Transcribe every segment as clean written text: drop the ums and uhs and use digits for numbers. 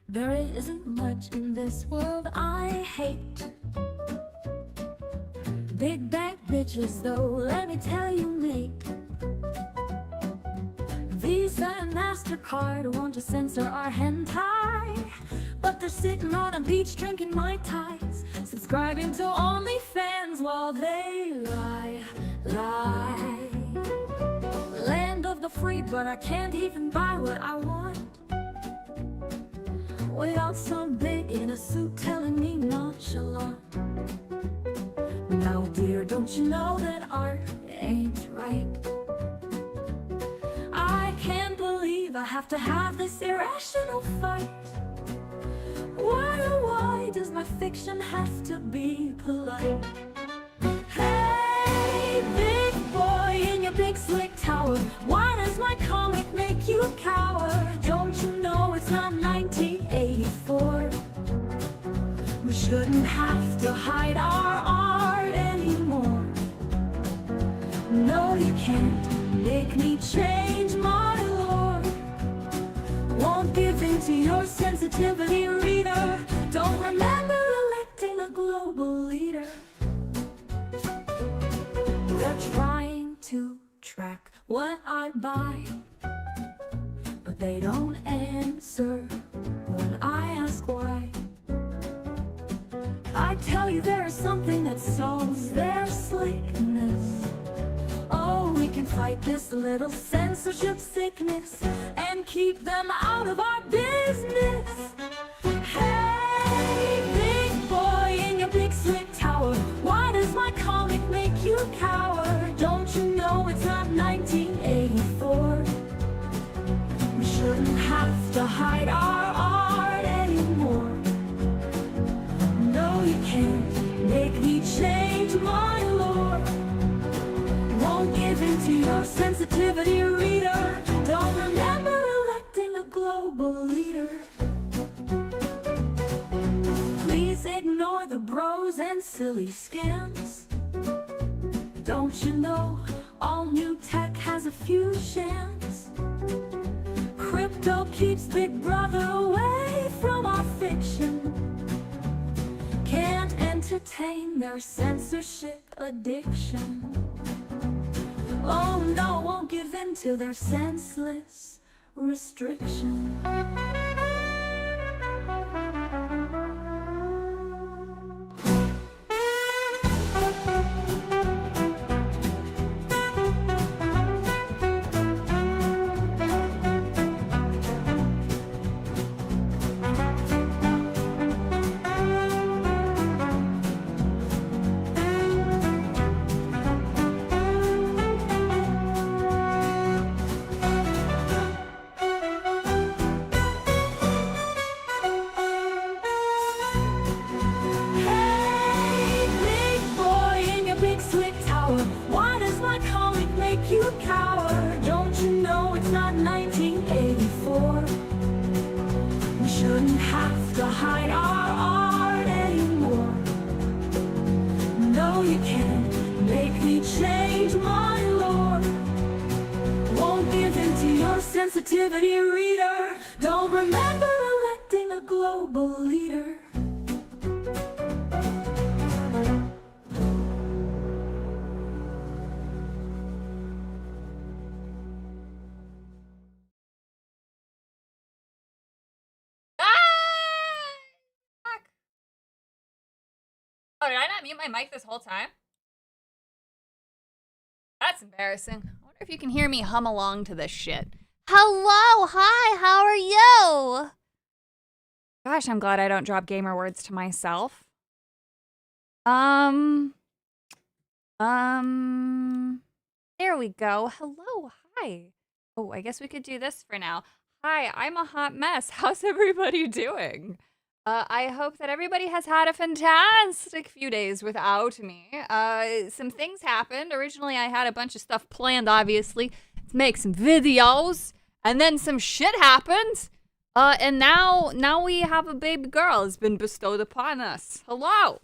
There isn't much in this world I hate. Big bag bitches though, let me tell you, mate. Visa and MasterCard want to censor our hentai, but they're sitting on a beach drinking Mai Tais, subscribing to OnlyFans while they lie. Land of the free, but I can't even buy what I want without some big in a suit telling me nonchalant. Now dear, don't you know that art ain't right? I can't believe I have to have this irrational fight. Why, oh why does my fiction have to be polite? Hey, big boy in your big slick tower, why does my comic make you cower? Don't you know it's not 1984? We shouldn't have to hide our art anymore. No, you can't make me change my lore. Won't give in to your sensitivity, reader. Don't remember electing a global leader. They're trying to track what I buy, but they don't answer when I ask why. I tell you there is something that solves their slickness. Oh, we can fight this little censorship sickness and keep them out of our business. Hey, big boy in your big slick tower, why does my comic make you cower? Don't you know it's not 1984? We shouldn't have to hide our art anymore. No, you can't make me change my lore. Won't give in to your sensitivity, reader. Don't remember electing a global leader. Please ignore the bros and silly scams. Don't you know all new tech has a few shams? Crypto keeps Big Brother away from our fiction. Can't entertain their censorship addiction. Oh no, won't give in to their senseless restriction. You coward, don't you know it's not 1984? We shouldn't have to hide our art anymore. No, you can't make me change my lore. Won't give in to your sensitivity, reader. Don't remember electing a global leader. Oh, did I not mute my mic this whole time? That's embarrassing. I wonder if you can hear me hum along to this shit. Hello, hi, how are you? Gosh, I'm glad I don't drop gamer words to myself. There we go. Hello, hi. Oh, I guess we could do this for now. Hi, I'm a hot mess. How's everybody doing? I hope that everybody has had a fantastic few days without me. Some things happened. Originally, I had a bunch of stuff planned, obviously, to make some videos. And then some shit happened. And now we have a baby girl has been bestowed upon us. Hello.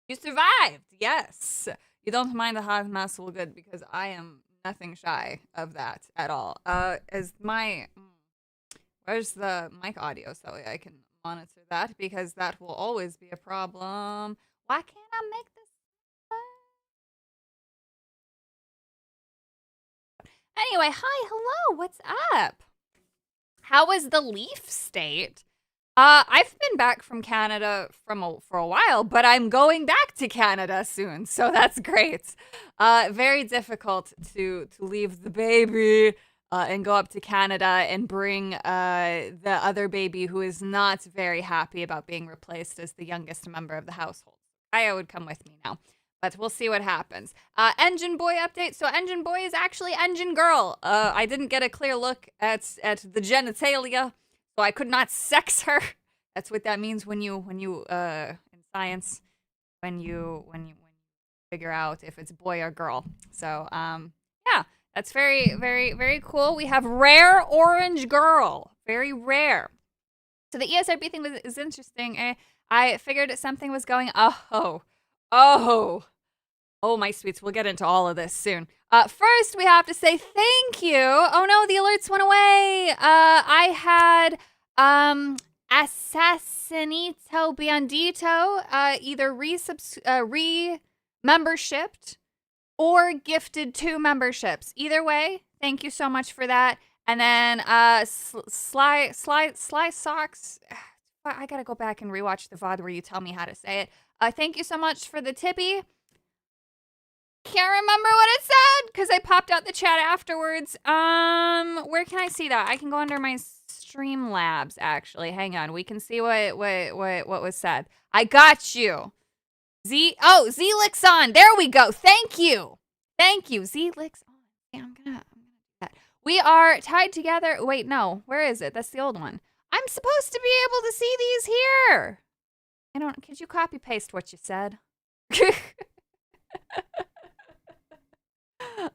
You survived. Yes. You don't mind the hot mess, well, good, because I am nothing shy of that at all. As my Where's the mic audio so I can monitor that? Because that will always be a problem. Why can't I make this? Anyway, hi, hello, what's up? How was the leaf state? I've been back from Canada for a while, but I'm going back to Canada soon, so that's great. Very difficult to leave the baby and go up to Canada and bring the other baby who is not very happy about being replaced as the youngest member of the household. Aya would come with me now, but we'll see what happens. Engine Boy update. So Engine Boy is actually Engine Girl. I didn't get a clear look at the genitalia, so I could not sex her. That's what that means when you in science, when you figure out if it's boy or girl. So yeah, that's very, very, very cool. We have rare orange girl, very rare. So the ESRB thing is interesting. I figured something was going. Oh, my sweets, we'll get into all of this soon. First, we have to say thank you. Oh no, the alerts went away. I had Assassinito Bandito either re-membershiped or gifted 2 memberships. Either way, thank you so much for that. And then Sly Socks. I gotta go back and rewatch the VOD where you tell me how to say it. Thank you so much for the tippy. Can't remember what it said because I popped out the chat afterwards. Where can I see that? I can go under my Streamlabs, actually. Hang on. We can see what was said. I got you. Z-Lixon. There we go. Thank you. Z-Lixon. Yeah, I'm gonna do that. We are tied together. Wait, no. Where is it? That's the old one. I'm supposed to be able to see these here. Could you copy paste what you said?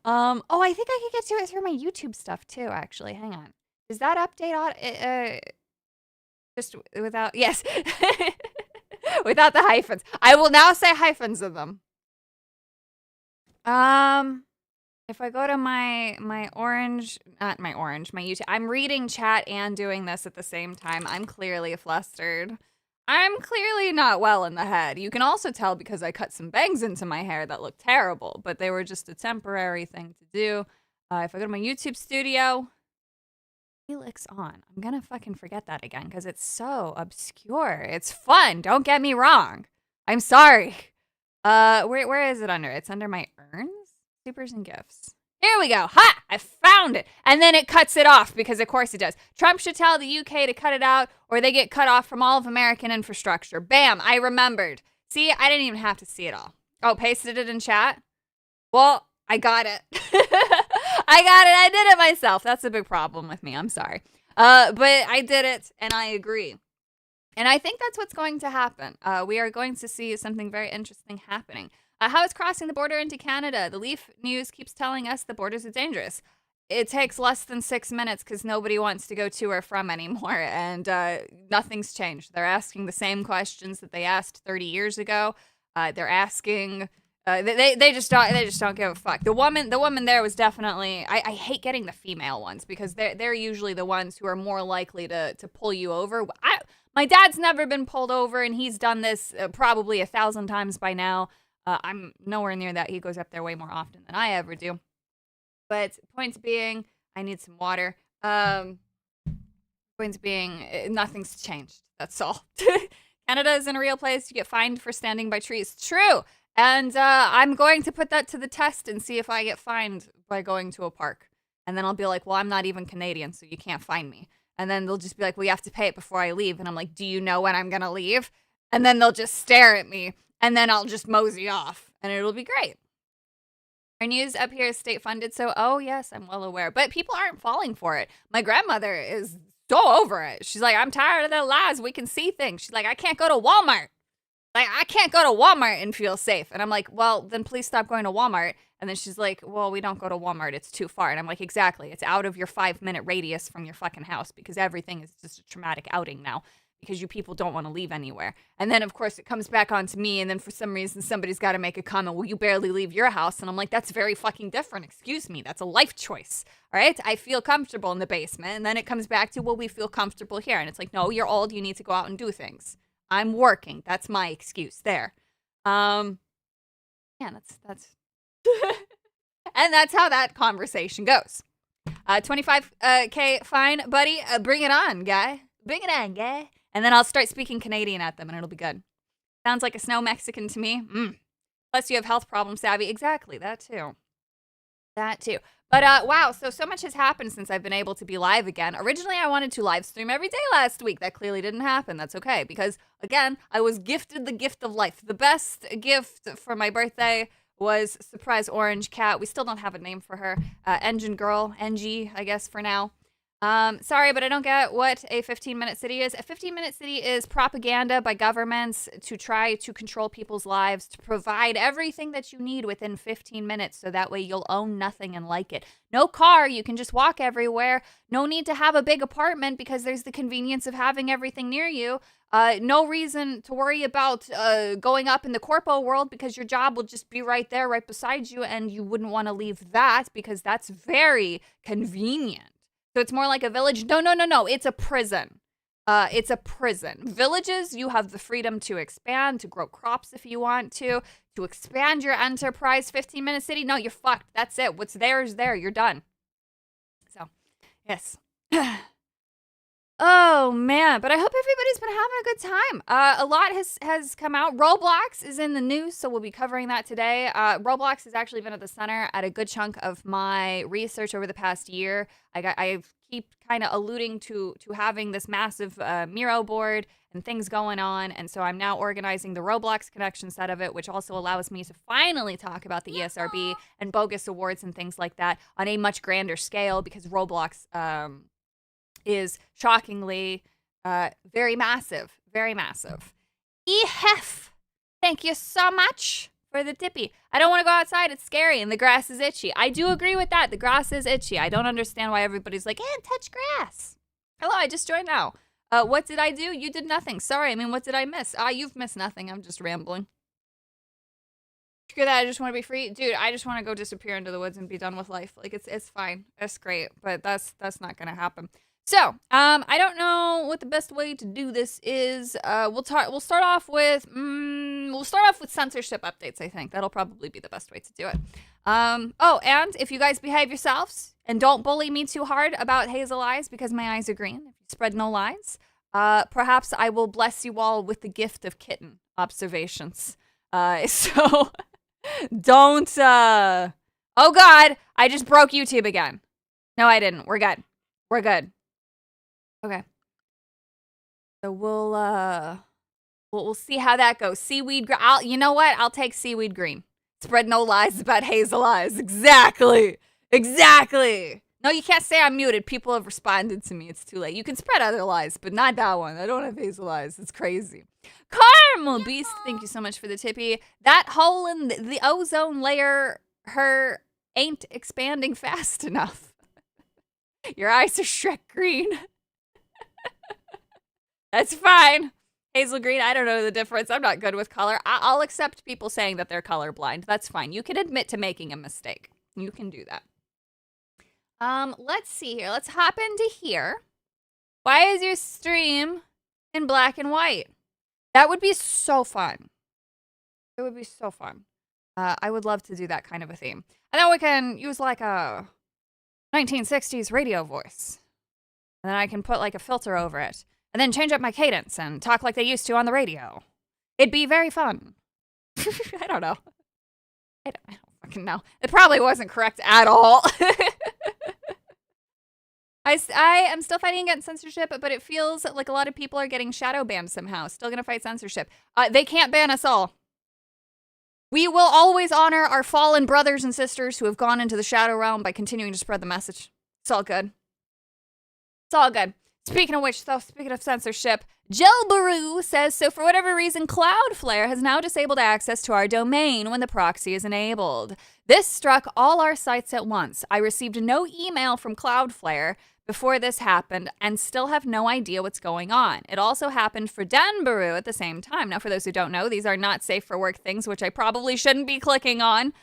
I think I could get to it through my YouTube stuff too, actually. Hang on. Does that update just without, yes. Without the hyphens. I will now say hyphens in them. If I go to my YouTube, I'm reading chat and doing this at the same time. I'm clearly flustered. I'm clearly not well in the head. You can also tell because I cut some bangs into my hair that look terrible, but they were just a temporary thing to do. If I go to my YouTube studio, Helix on. I'm gonna fucking forget that again because it's so obscure. It's fun. Don't get me wrong. I'm sorry. Where is it under? It's under my urns, supers and gifts. Here we go. Ha! I found it. And then it cuts it off because of course it does. Trump should tell the UK to cut it out or they get cut off from all of American infrastructure. Bam, I remembered. See, I didn't even have to see it all. Oh, pasted it in chat? Well, I got it. I did it myself. That's a big problem with me. I'm sorry. But I did it and I agree. And I think that's what's going to happen. We are going to see something very interesting happening. How is crossing the border into Canada? The Leaf News keeps telling us the borders are dangerous. It takes less than 6 minutes because nobody wants to go to or from anymore, and nothing's changed. They're asking the same questions that they asked 30 years ago. They're asking. They just don't give a fuck. The woman there was definitely. I hate getting the female ones because they're usually the ones who are more likely to pull you over. My dad's never been pulled over, and he's done this probably 1,000 times by now. I'm nowhere near that. He goes up there way more often than I ever do. But point being, I need some water. Point being, nothing's changed. That's all. Canada isn't a real place. You get fined for standing by trees. True. And I'm going to put that to the test and see if I get fined by going to a park. And then I'll be like, well, I'm not even Canadian, so you can't fine me. And then they'll just be like, well, you have to pay it before I leave. And I'm like, do you know when I'm going to leave? And then they'll just stare at me. And then I'll just mosey off. And it'll be great. Our news up here is state funded. So, oh, yes, I'm well aware. But people aren't falling for it. My grandmother is so over it. She's like, I'm tired of their lies. We can see things. She's like, I can't go to Walmart. Like, I can't go to Walmart and feel safe. And I'm like, well, then please stop going to Walmart. And then she's like, well, we don't go to Walmart. It's too far. And I'm like, exactly. It's out of your 5-minute radius from your fucking house because everything is just a traumatic outing now because you people don't want to leave anywhere. And then, of course, it comes back onto me, and then for some reason, somebody's got to make a comment, well, you barely leave your house. And I'm like, that's very fucking different. Excuse me. That's a life choice. All right? I feel comfortable in the basement. And then it comes back to, well, we feel comfortable here. And it's like, no, you're old. You need to go out and do things. I'm working. That's my excuse there. Yeah, that's... And that's how that conversation goes. 25K fine, buddy. Bring it on, guy. Bring it on, guy. And then I'll start speaking Canadian at them, and it'll be good. Sounds like a snow Mexican to me. Plus, you have health problems, Savvy. Exactly, that too. That too. But wow, so much has happened since I've been able to be live again. Originally, I wanted to live stream every day last week. That clearly didn't happen. That's okay, because, again, I was gifted the gift of life. The best gift for my birthday was Surprise Orange Cat. We still don't have a name for her. Engine Girl, NG, I guess, for now. Sorry, but I don't get what a 15-minute city is. A 15-minute city is propaganda by governments to try to control people's lives, to provide everything that you need within 15 minutes, so that way you'll own nothing and like it. No car, you can just walk everywhere. No need to have a big apartment because there's the convenience of having everything near you. No reason to worry about going up in the corpo world because your job will just be right there, right beside you, and you wouldn't want to leave that because that's very convenient. So it's more like a village. No. It's a prison. It's a prison. Villages, you have the freedom to expand, to grow crops if you want to expand your enterprise. 15-minute city, no, you're fucked. That's it. What's there is there. You're done. So, yes. Oh, man. But I hope everybody's been having a good time. A lot has come out. Roblox is in the news, so we'll be covering that today. Roblox has actually been at the center at a good chunk of my research over the past year. I keep kind of alluding to having this massive Miro board and things going on, and so I'm now organizing the Roblox connection set of it, which also allows me to finally talk about the ESRB and bogus awards and things like that on a much grander scale, because Roblox is shockingly very massive, very massive. Ehef! Thank you so much for the tippy. I don't want to go outside. It's scary and the grass is itchy. I do agree with that. The grass is itchy. I don't understand why everybody's like, touch grass. Hello, I just joined now. What did I do? You did nothing. Sorry, I mean, what did I miss? You've missed nothing. I'm just rambling. Screw that. I just want to be free. Dude, I just want to go disappear into the woods and be done with life. Like, it's fine. It's great. But that's not going to happen. So, I don't know what the best way to do this is. We'll start off with censorship updates, I think. That'll probably be the best way to do it. Oh, and if you guys behave yourselves and don't bully me too hard about hazel eyes because my eyes are green, if you spread no lies, perhaps I will bless you all with the gift of kitten observations. So don't, oh God, I just broke YouTube again. No, I didn't. We're good. We're good. Okay. So we'll see how that goes. Seaweed green. You know what? I'll take seaweed green. Spread no lies about hazel eyes. Exactly. No, you can't say I'm muted. People have responded to me. It's too late. You can spread other lies, but not that one. I don't have hazel eyes. It's crazy. Caramel Beast, thank you so much for the tippy. That hole in the ozone layer, her ain't expanding fast enough. Your eyes are Shrek green. That's fine. Hazel green, I don't know the difference. I'm not good with color. I'll accept people saying that they're colorblind. That's fine. You can admit to making a mistake. You can do that. Let's see here. Let's hop into here. Why is your stream in black and white? That would be so fun. It would be so fun. I would love to do that kind of a theme. And then we can use like a 1960s radio voice. And then I can put like a filter over it. And then change up my cadence and talk like they used to on the radio. It'd be very fun. I don't know. I don't fucking know. It probably wasn't correct at all. I am still fighting against censorship, but it feels like a lot of people are getting shadow banned somehow. Still gonna fight censorship. They can't ban us all. We will always honor our fallen brothers and sisters who have gone into the shadow realm by continuing to spread the message. It's all good. It's all good. Speaking of which, though, speaking of censorship, Jelbaroo says, so for whatever reason, Cloudflare has now disabled access to our domain when the proxy is enabled. This struck all our sites at once. I received no email from Cloudflare before this happened and still have no idea what's going on. It also happened for Danbaru at the same time. Now, for those who don't know, these are not safe for work things, which I probably shouldn't be clicking on.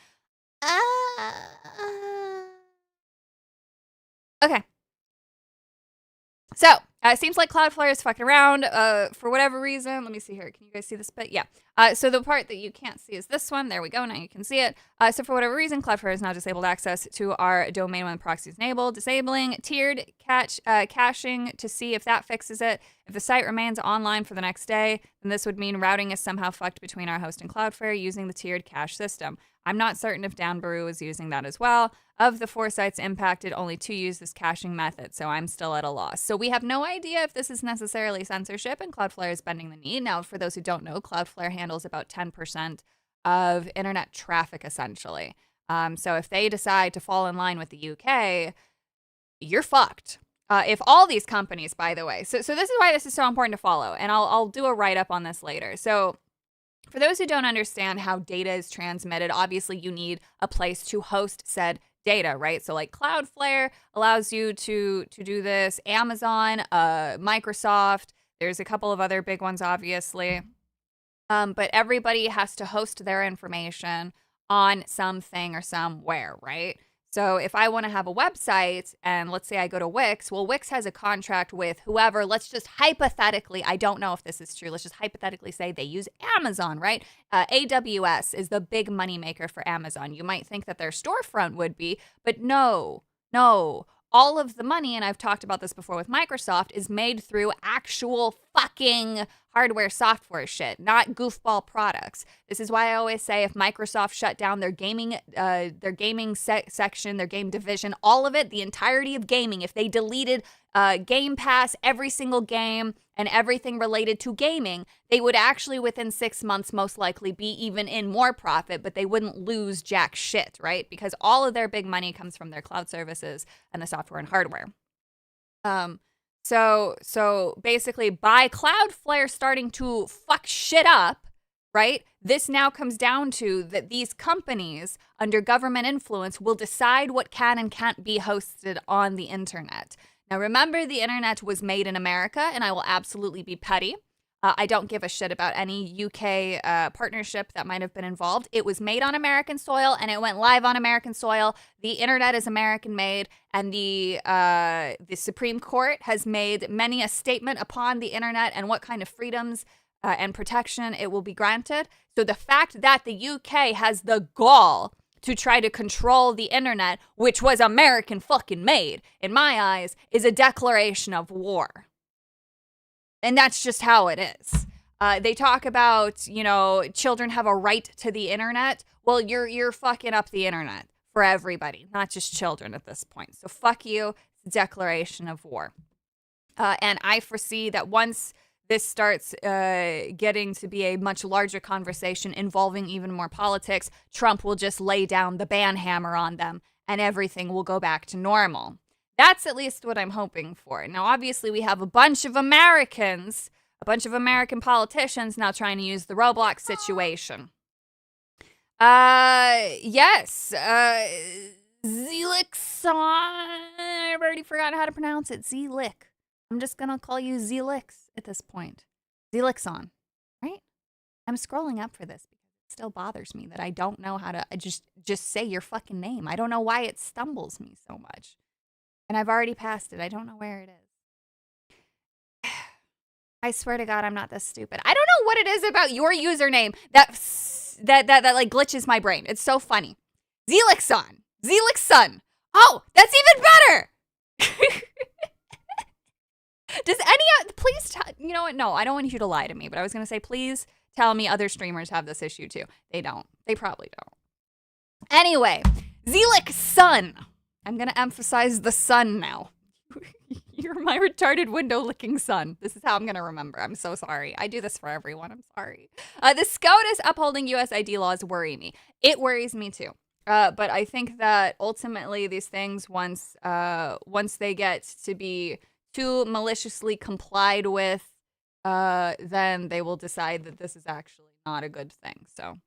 Okay. So, it seems like Cloudflare is fucking around for whatever reason. Let me see here. Can you guys see this bit? Yeah. So the part that you can't see is this one. There we go. Now you can see it. So for whatever reason, Cloudflare has now disabled access to our domain when the proxy is enabled. Disabling tiered caching to see if that fixes it. If the site remains online for the next day, then this would mean routing is somehow fucked between our host and Cloudflare using the tiered cache system. I'm not certain if Danbaru is using that as well. Of the 4 sites impacted, only 2 use this caching method, so I'm still at a loss. So we have no idea if this is necessarily censorship, and Cloudflare is bending the knee. Now, for those who don't know, Cloudflare handles about 10% of internet traffic, essentially. So if they decide to fall in line with the UK, you're fucked. If all these companies, by the way. So this is why this is so important to follow, and I'll do a write-up on this later. So for those who don't understand how data is transmitted, obviously you need a place to host said data, right? So like Cloudflare allows you to do this. Amazon, Microsoft, there's a couple of other big ones, obviously. But everybody has to host their information on something or somewhere, right? So if I want to have a website and let's say I go to Wix, well, Wix has a contract with whoever. Let's just hypothetically, I don't know if this is true. Let's just hypothetically say they use Amazon, right? AWS is the big moneymaker for Amazon. You might think that their storefront would be, but no. All of the money, and I've talked about this before with Microsoft, is made through actual fucking hardware software shit, not goofball products. This is why I always say if Microsoft shut down their gaming section, their game division, all of it, the entirety of gaming, if they deleted Game Pass, every single game, and everything related to gaming, they would actually within 6 months most likely be even in more profit, but they wouldn't lose jack shit, right? Because all of their big money comes from their cloud services and the software and hardware. So basically by Cloudflare starting to fuck shit up, right? This now comes down to that these companies under government influence will decide what can and can't be hosted on the internet. Now, remember, the internet was made in America, and I will absolutely be petty. I don't give a shit about any UK partnership that might have been involved. It was made on American soil, and it went live on American soil. The internet is American-made, and the Supreme Court has made many a statement upon the internet and what kind of freedoms and protection it will be granted. So the fact that the UK has the gall to try to control the internet, which was American fucking made, in my eyes, is a declaration of war. And that's just how it is. They talk about, children have a right to the internet. Well, you're fucking up the internet for everybody, not just children at this point. So fuck you, it's a declaration of war. And I foresee that once this starts getting to be a much larger conversation involving even more politics, Trump will just lay down the ban hammer on them and everything will go back to normal. That's at least what I'm hoping for. Now, obviously, we have a bunch of American politicians now trying to use the Roblox situation. Yes. Zelixon. I've already forgotten how to pronounce it. Zelic. I'm just going to call you Zelix at this point. Zelixon, right? I'm scrolling up for this because it still bothers me that I don't know how to just say your fucking name. I don't know why it stumbles me so much. And I've already passed it. I don't know where it is. I swear to God, I'm not this stupid. I don't know what it is about your username that like glitches my brain. It's so funny. Zelixon. Zelixon. Oh, that's even better. Does please you know what? No, I don't want you to lie to me, but I was going to say, please tell me other streamers have this issue too. They don't. They probably don't. Anyway, Zelixon. I'm going to emphasize the sun now. You're my retarded window-licking son. This is how I'm going to remember. I'm so sorry. I do this for everyone. I'm sorry. The SCOTUS upholding U.S. ID laws worry me. It worries me too. But I think that ultimately these things, once they get to be too maliciously complied with, then they will decide that this is actually not a good thing. So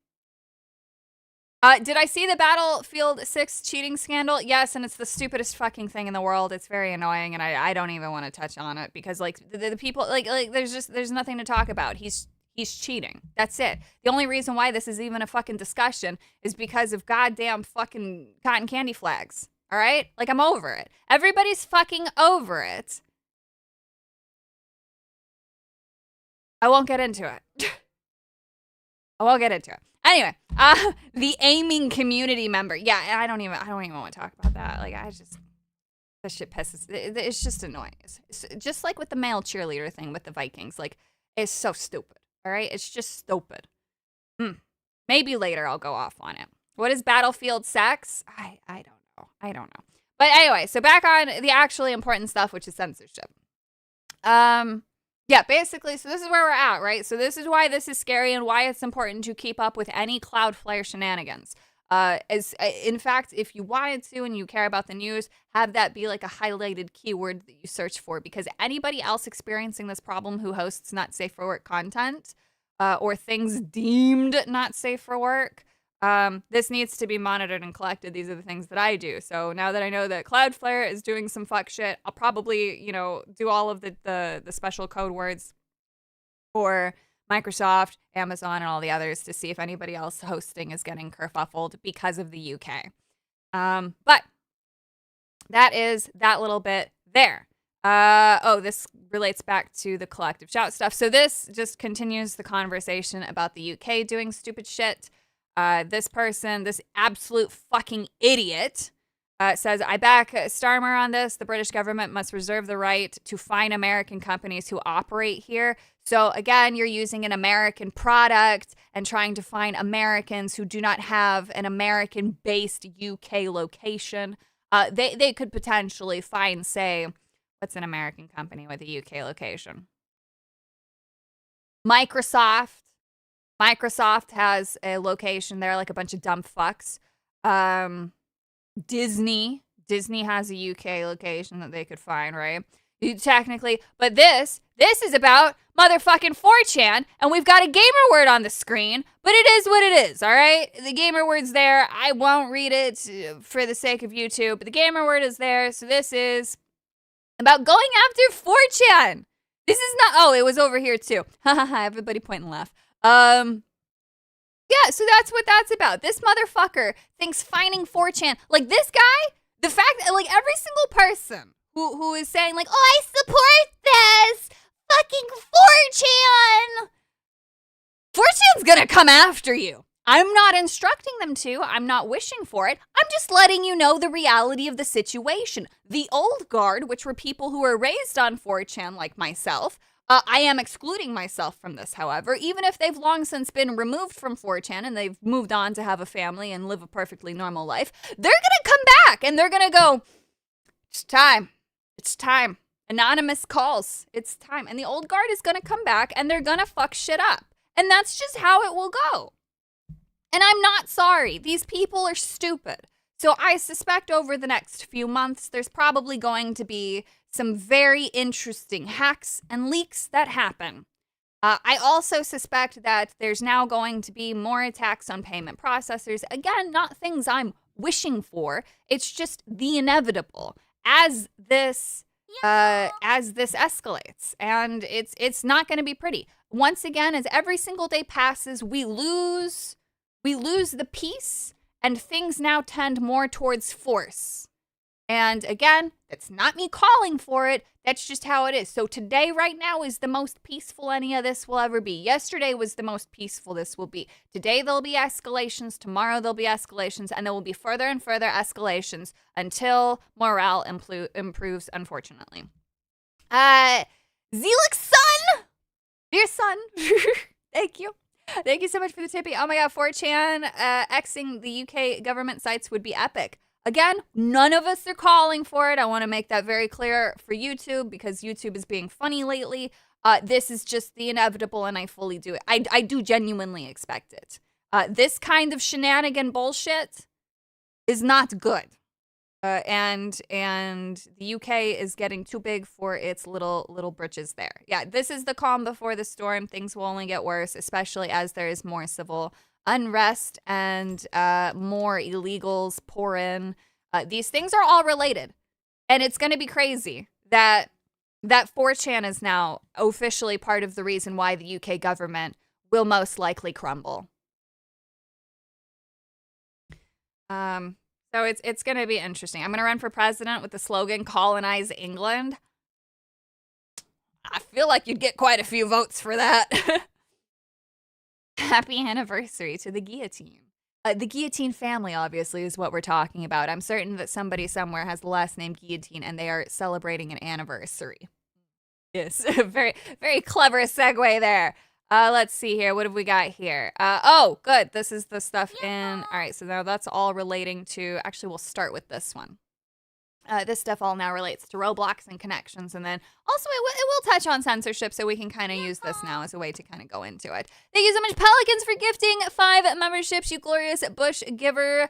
Did I see the Battlefield 6 cheating scandal? Yes, and it's the stupidest fucking thing in the world. It's very annoying, and I don't even want to touch on it because like the people like there's nothing to talk about. He's cheating. That's it. The only reason why this is even a fucking discussion is because of goddamn fucking cotton candy flags. All right? Like I'm over it. Everybody's fucking over it. I won't get into it. I won't get into it. Anyway, the aiming community member. Yeah, I don't even want to talk about that. Like, that shit pisses. It's just annoying. It's just like with the male cheerleader thing with the Vikings. Like, it's so stupid. All right, it's just stupid. Maybe later I'll go off on it. What is Battlefield sex? I don't know. But anyway, so back on the actually important stuff, which is censorship. Yeah, basically, so this is where we're at, right? So this is why this is scary and why it's important to keep up with any Cloudflare shenanigans. In fact, if you wanted to and you care about the news, have that be like a highlighted keyword that you search for, because anybody else experiencing this problem who hosts not safe for work content or things deemed not safe for work, this needs to be monitored and collected. These are the things that I do. So now that I know that Cloudflare is doing some fuck shit, I'll probably, do all of the special code words for Microsoft, Amazon, and all the others to see if anybody else hosting is getting kerfuffled because of the UK. But that is that little bit there. This relates back to the collective shout stuff. So this just continues the conversation about the UK doing stupid shit. This person, this absolute fucking idiot, says, I back Starmer on this. The British government must reserve the right to fine American companies who operate here. So again, you're using an American product and trying to fine Americans who do not have an American-based UK location. They could potentially fine, say, what's an American company with a UK location? Microsoft. Microsoft has a location there, like a bunch of dumb fucks. Disney has a UK location that they could find, right? Technically, but this is about motherfucking 4chan, and we've got a gamer word on the screen, but it is what it is, all right? The gamer word's there. I won't read it for the sake of YouTube, but the gamer word is there, so this is about going after 4chan. This is not, it was over here too. Haha, everybody point and laugh. Yeah, so that's what that's about. This motherfucker thinks fining 4chan, like this guy, the fact that like every single person who is saying like, I support this fucking 4chan. 4chan's gonna come after you. I'm not instructing them to. I'm not wishing for it. I'm just letting you know the reality of the situation. The old guard, which were people who were raised on 4chan like myself, I am excluding myself from this, however, even if they've long since been removed from 4chan and they've moved on to have a family and live a perfectly normal life. They're going to come back and they're going to go, it's time. It's time. Anonymous calls. It's time. And the old guard is going to come back and they're going to fuck shit up. And that's just how it will go. And I'm not sorry. These people are stupid. So I suspect over the next few months, there's probably going to be some very interesting hacks and leaks that happen. I also suspect that there's now going to be more attacks on payment processors. Again, not things I'm wishing for. It's just the inevitable as this escalates, and it's not going to be pretty. Once again, as every single day passes, we lose the peace, and things now tend more towards force. And again, that's not me calling for it. That's just how it is. So today, right now, is the most peaceful any of this will ever be. Yesterday was the most peaceful this will be. Today, there'll be escalations. Tomorrow, there'll be escalations. And there will be further and further escalations until morale improves, unfortunately. Zelix son! Dear son, thank you. Thank you so much for the tippy. Oh my god, 4chan Xing the UK government sites would be epic. Again, none of us are calling for it. I want to make that very clear for YouTube because YouTube is being funny lately. This is just the inevitable and I fully do it. I do genuinely expect it. This kind of shenanigan bullshit is not good. And the UK is getting too big for its little britches there. Yeah, this is the calm before the storm. Things will only get worse, especially as there is more civil unrest and more illegals pour in. These things are all related. And it's going to be crazy that 4chan is now officially part of the reason why the UK government will most likely crumble. So it's going to be interesting. I'm going to run for president with the slogan, colonize England. I feel like you'd get quite a few votes for that. Happy anniversary to the guillotine. The guillotine family, obviously, is what we're talking about. I'm certain that somebody somewhere has the last name Guillotine, and they are celebrating an anniversary. Yes, very, very clever segue there. Let's see here. What have we got here? Oh, good. This is the stuff in... All right, so now that's all relating to... Actually, we'll start with this one. This stuff all now relates to Roblox and connections, and then also it will touch on censorship, so we can kind of use this now as a way to kind of go into it. Thank you so much, Pelicans, for gifting 5 memberships, you glorious bush giver.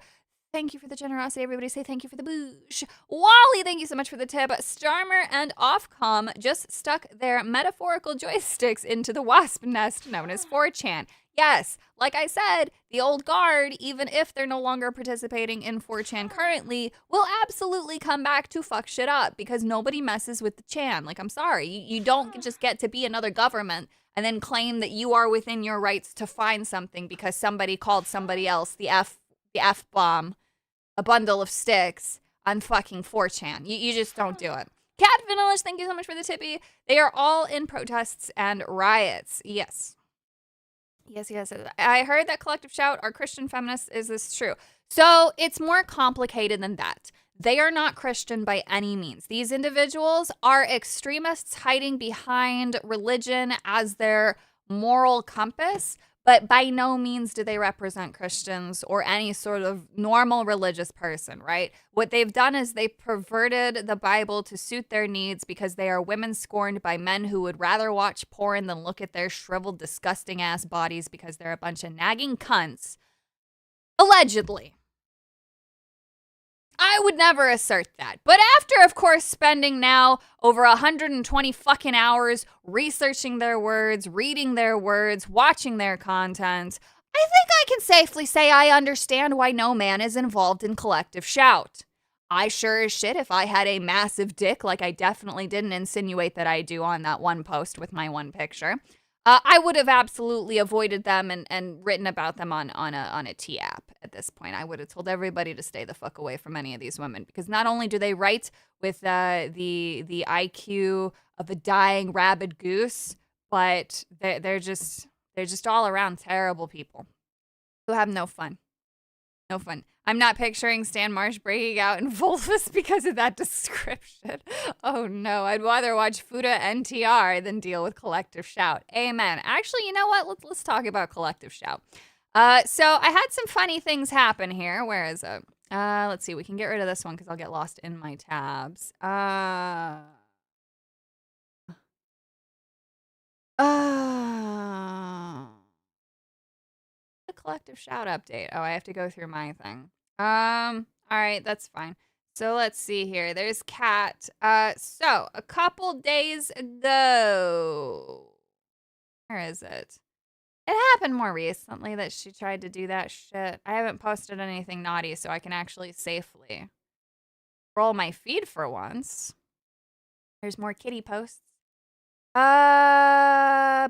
Thank you for the generosity. Everybody say thank you for the bush. Wally, thank you so much for the tip. Starmer and Offcom just stuck their metaphorical joysticks into the wasp nest known as 4chan. Yes, like I said, the old guard, even if they're no longer participating in 4chan currently, will absolutely come back to fuck shit up because nobody messes with the chan. Like, I'm sorry, you don't just get to be another government and then claim that you are within your rights to find something because somebody called somebody else the F-bomb, a bundle of sticks on fucking 4chan. You just don't do it. Cat Vanillish, thank you so much for the tippy. They are all in protests and riots. Yes. Yes. I heard that Collective Shout are Christian feminists. Is this true? So it's more complicated than that. They are not Christian by any means. These individuals are extremists hiding behind religion as their moral compass, but by no means do they represent Christians or any sort of normal religious person, right? What they've done is they perverted the Bible to suit their needs because they are women scorned by men who would rather watch porn than look at their shriveled, disgusting ass bodies because they're a bunch of nagging cunts. Allegedly. I would never assert that. But after, of course, spending now over 120 fucking hours researching their words, reading their words, watching their content, I think I can safely say I understand why no man is involved in Collective Shout. I sure as shit, if I had a massive dick, like I definitely didn't insinuate that I do on that one post with my one picture, I would have absolutely avoided them and written about them on a T app at this point. I would have told everybody to stay the fuck away from any of these women because not only do they write with the IQ of a dying rabid goose, but they're just all around terrible people who have no fun. No fun. I'm not picturing Stan Marsh breaking out in Volvus because of that description. Oh no, I'd rather watch Fuda NTR than deal with Collective Shout. Amen. Actually, you know what? Let's talk about Collective Shout. So I had some funny things happen here. Where is it? Let's see. We can get rid of this one because I'll get lost in my tabs. The Collective Shout update. Oh, I have to go through my thing. All right, that's fine. So let's see here. There's Cat. So a couple days ago, where is it? It happened more recently that she tried to do that shit. I haven't posted anything naughty, so I can actually safely scroll my feed for once. There's more kitty posts. Oh,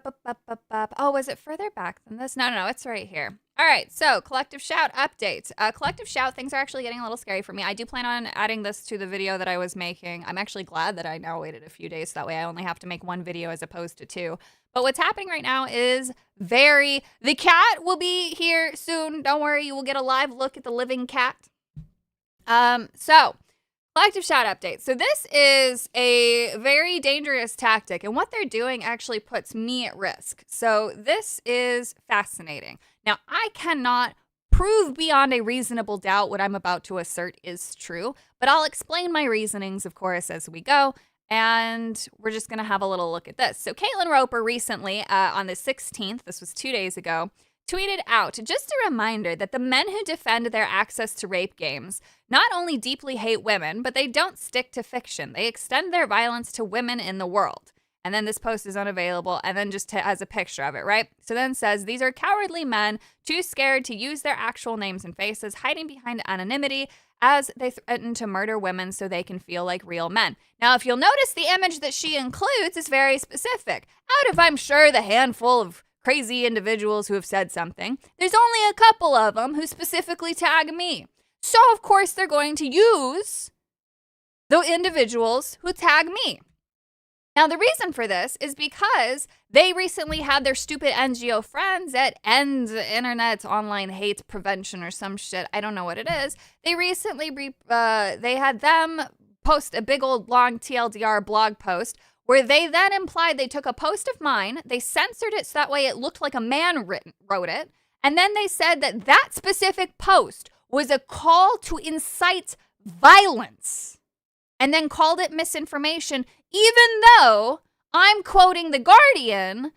was it further back than this? No, it's right here. All right, so Collective Shout updates. Collective Shout, things are actually getting a little scary for me. I do plan on adding this to the video that I was making. I'm actually glad that I now waited a few days. So that way I only have to make one video as opposed to 2. But what's happening right now is the cat will be here soon. Don't worry, you will get a live look at the living cat. So Collective Shout update. So this is a very dangerous tactic, and what they're doing actually puts me at risk. So this is fascinating. Now, I cannot prove beyond a reasonable doubt what I'm about to assert is true, but I'll explain my reasonings, of course, as we go, and we're just going to have a little look at this. So Caitlin Roper recently, on the 16th, this was 2 days ago, tweeted out, just a reminder that the men who defend their access to rape games not only deeply hate women, but they don't stick to fiction. They extend their violence to women in the world. And then this post is unavailable, and then just has a picture of it, right? So then says, these are cowardly men, too scared to use their actual names and faces, hiding behind anonymity as they threaten to murder women so they can feel like real men. Now, if you'll notice, the image that she includes is very specific. Out of, I'm sure, the handful of crazy individuals who have said something, there's only a couple of them who specifically tag me. So, of course, they're going to use the individuals who tag me. Now, the reason for this is because they recently had their stupid NGO friends at End Internet Online Hate Prevention or some shit. I don't know what it is. They recently, they had them post a big old long TLDR blog post where they then implied they took a post of mine, they censored it so that way it looked like a man wrote it, and then they said that that specific post was a call to incite violence, and then called it misinformation, even though I'm quoting The Guardian,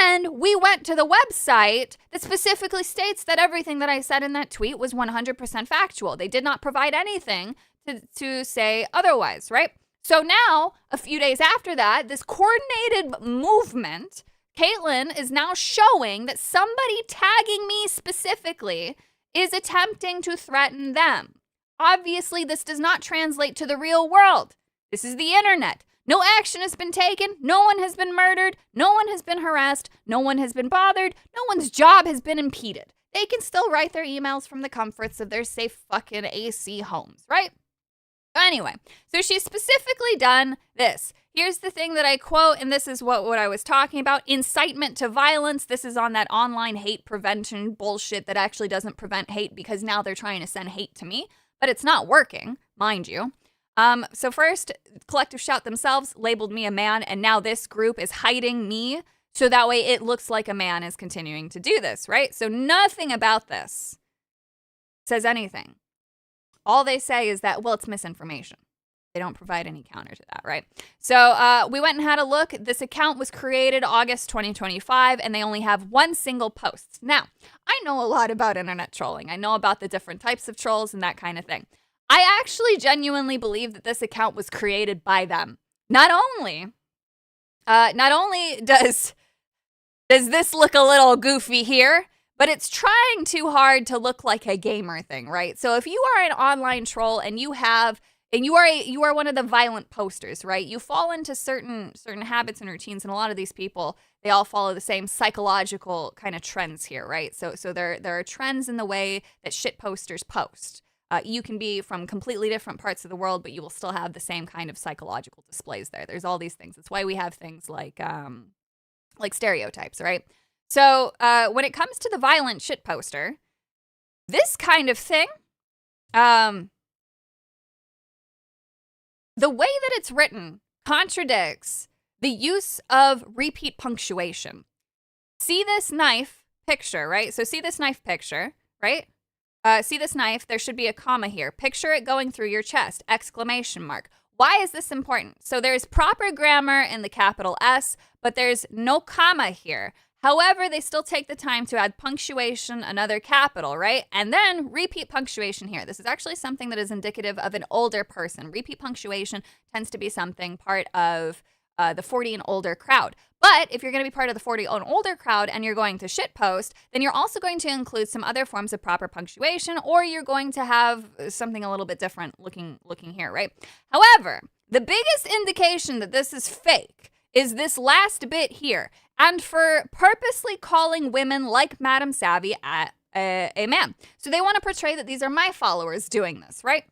and we went to the website that specifically states that everything that I said in that tweet was 100% factual. They did not provide anything to say otherwise, right? So now, a few days after that, this coordinated movement, Caitlin is now showing that somebody tagging me specifically is attempting to threaten them. Obviously, this does not translate to the real world. This is the internet. No action has been taken. No one has been murdered. No one has been harassed. No one has been bothered. No one's job has been impeded. They can still write their emails from the comforts of their safe fucking AC homes, right? Anyway, so she's specifically done this. Here's the thing that I quote, and this is what I was talking about. Incitement to violence. This is on that online hate prevention bullshit that actually doesn't prevent hate because now they're trying to send hate to me. But it's not working, mind you. So first, Collective Shout themselves labeled me a man, and now this group is hiding me, so that way it looks like a man is continuing to do this, right? So nothing about this says anything. All they say is that, well, it's misinformation. They don't provide any counter to that, right? So we went and had a look. This account was created August 2025, and they only have one single post. Now, I know a lot about internet trolling. I know about the different types of trolls and that kind of thing. I actually genuinely believe that this account was created by them. Not only does this look a little goofy here, but it's trying too hard to look like a gamer thing, right? So if you are an online troll and you are one of the violent posters, right? You fall into certain habits and routines, and a lot of these people, they all follow the same psychological kind of trends here, right? So there are trends in the way that shit posters post. You can be from completely different parts of the world, but you will still have the same kind of psychological displays there. There's all these things. That's why we have things like stereotypes, right? So when it comes to the violent shit poster, this kind of thing, the way that it's written contradicts the use of repeat punctuation. See this knife picture, right? So see this knife picture, right? See this knife? There should be a comma here. Picture it going through your chest! Exclamation mark. Why is this important? So there's proper grammar in the capital S, but there's no comma here. However, they still take the time to add punctuation, another capital, right? And then repeat punctuation here. This is actually something that is indicative of an older person. Repeat punctuation tends to be something part of the 40 and older crowd. But if you're going to be part of the 40 and older crowd and you're going to shitpost, then you're also going to include some other forms of proper punctuation, or you're going to have something a little bit different looking here, right? However, the biggest indication that this is fake is this last bit here. And for purposely calling women like Madam Savvy a man. So they want to portray that these are my followers doing this, right?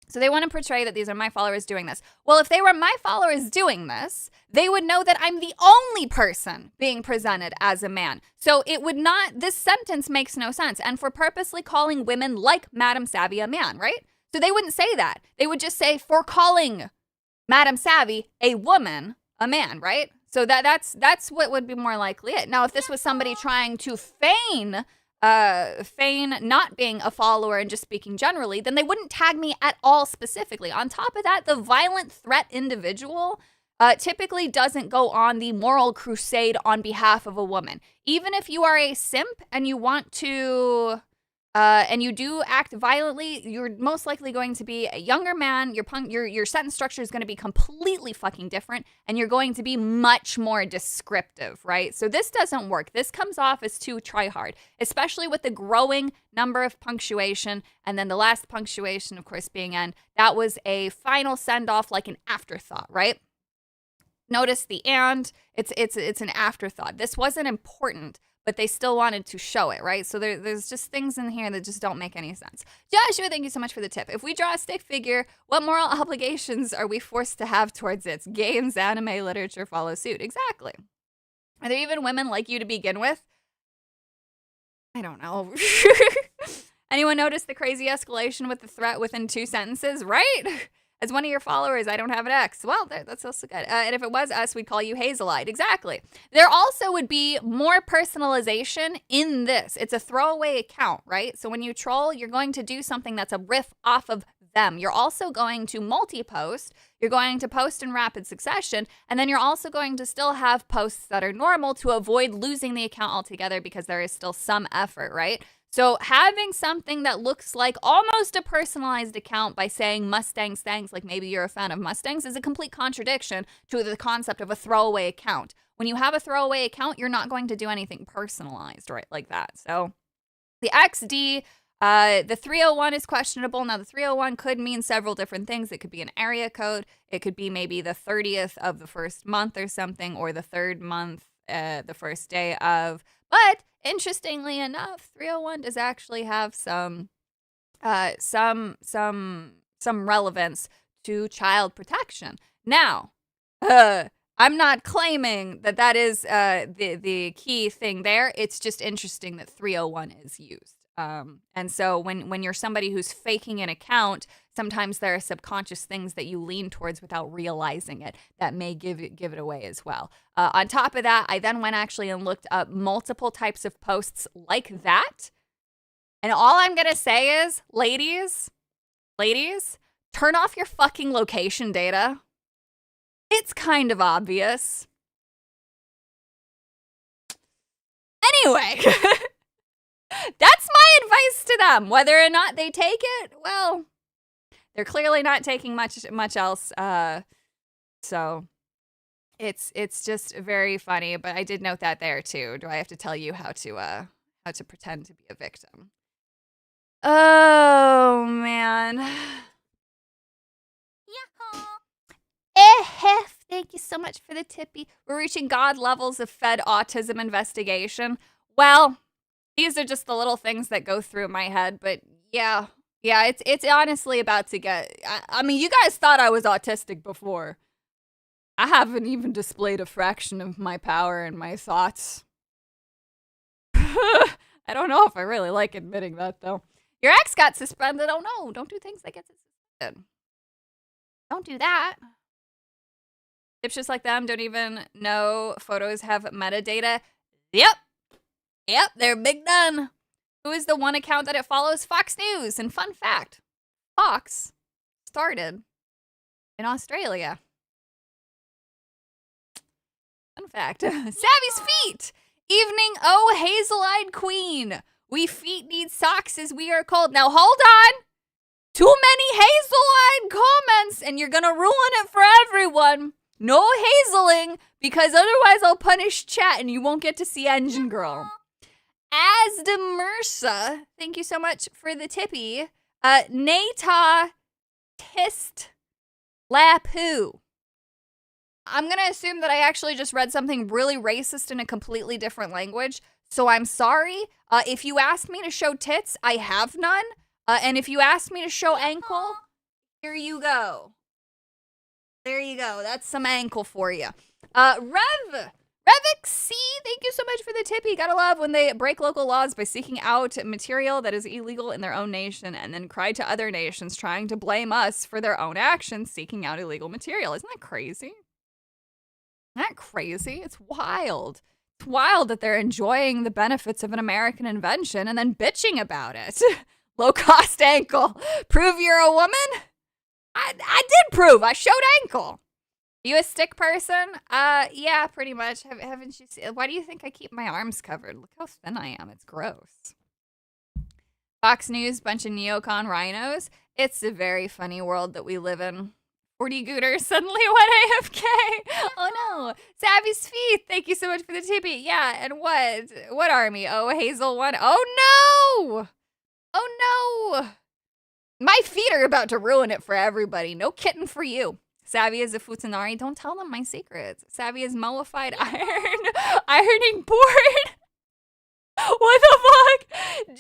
So they want to portray that these are my followers doing this. Well, if they were my followers doing this, they would know that I'm the only person being presented as a man. So it would not, this sentence makes no sense. And for purposely calling women like Madam Savvy a man, right? So they wouldn't say that. They would just say for calling Madam Savvy a woman a man, right? So that's what would be more likely it. Now, if this was somebody trying to feign not being a follower and just speaking generally, then they wouldn't tag me at all specifically. On top of that, the violent threat individual typically doesn't go on the moral crusade on behalf of a woman. Even if you are a simp and you want to and you do act violently, you're most likely going to be a younger man. Your sentence structure is going to be completely fucking different, and you're going to be much more descriptive, right? So this doesn't work. This comes off as too try hard, especially with the growing number of punctuation, and then the last punctuation, of course, being end. That was a final send off, like an afterthought, right? Notice the and. It's an afterthought. This wasn't important, but they still wanted to show it, right? So there's just things in here that just don't make any sense. Joshua, thank you so much for the tip. If we draw a stick figure, what moral obligations are we forced to have towards it? Games, anime, literature follow suit. Exactly. Are there even women like you to begin with? I don't know. Anyone notice the crazy escalation with the threat within 2 sentences, right? As one of your followers, I don't have an ex. Well, that's also good. And if it was us, we'd call you Hazelite. Exactly. There also would be more personalization in this. It's a throwaway account, right? So when you troll, you're going to do something that's a riff off of them. You're also going to multi-post. You're going to post in rapid succession. And then you're also going to still have posts that are normal to avoid losing the account altogether because there is still some effort, right? So having something that looks like almost a personalized account by saying Mustangs thanks, like maybe you're a fan of Mustangs, is a complete contradiction to the concept of a throwaway account. When you have a throwaway account, you're not going to do anything personalized, right, like that. So the XD, the 301 is questionable. Now, the 301 could mean several different things. It could be an area code. It could be maybe the 30th of the first month or something, or the 3rd month, the first day of. But interestingly enough, 301 does actually have some relevance to child protection. Now, I'm not claiming that is the key thing there. It's just interesting that 301 is used. And so when you're somebody who's faking an account, sometimes there are subconscious things that you lean towards without realizing it that may give it away as well. On top of that, I then went actually and looked up multiple types of posts like that. And all I'm going to say is, ladies, turn off your fucking location data. It's kind of obvious. Anyway, that's my advice to them. Whether or not they take it, well, they're clearly not taking much else. So it's just very funny. But I did note that there too. Do I have to tell you how to pretend to be a victim? Oh man. Thank you so much for the tippy. We're reaching God levels of Fed autism investigation. Well, these are just the little things that go through my head, but yeah, it's honestly about to get. I mean, you guys thought I was autistic before. I haven't even displayed a fraction of my power and my thoughts. I don't know if I really like admitting that, though. Your ex got suspended. Oh no, don't do things that get suspended. Don't do that. Dipshits like them don't even know photos have metadata. Yep, they're big done. Who is the one account that it follows? Fox News. And fun fact, Fox started in Australia. Fun fact. Savvy's feet. Evening, oh, hazel-eyed queen. We feet need socks as we are called. Now hold on. Too many hazel-eyed comments and you're gonna ruin it for everyone. No hazeling, because otherwise I'll punish chat and you won't get to see Engine Girl. Asda Mursa, thank you so much for the tippy. Nata Tist Lapoo. I'm going to assume that I actually just read something really racist in a completely different language, so I'm sorry. If you asked me to show tits, I have none. And if you asked me to show ankle, here you go. There you go. That's some ankle for you. Revix C, thank you so much for the tip. You gotta love when they break local laws by seeking out material that is illegal in their own nation and then cry to other nations trying to blame us for their own actions seeking out illegal material. Isn't that crazy? Isn't that crazy? It's wild. It's wild that they're enjoying the benefits of an American invention and then bitching about it. Low-cost ankle. Prove you're a woman? I did prove. I showed ankle. Are you a stick person? Yeah, pretty much. Haven't you seen? Why do you think I keep my arms covered? Look how thin I am. It's gross. Fox News, bunch of neocon rhinos. It's a very funny world that we live in. 40 Gooter suddenly went AFK. Oh no. Savvy's feet. Thank you so much for the tippy. Yeah, and what? What army? Oh, Hazel won. Oh no! Oh no! My feet are about to ruin it for everybody. No kitten for you. Savvy is a Futanari. Don't tell them my secrets. Savvy is moified ironing board. What the fuck?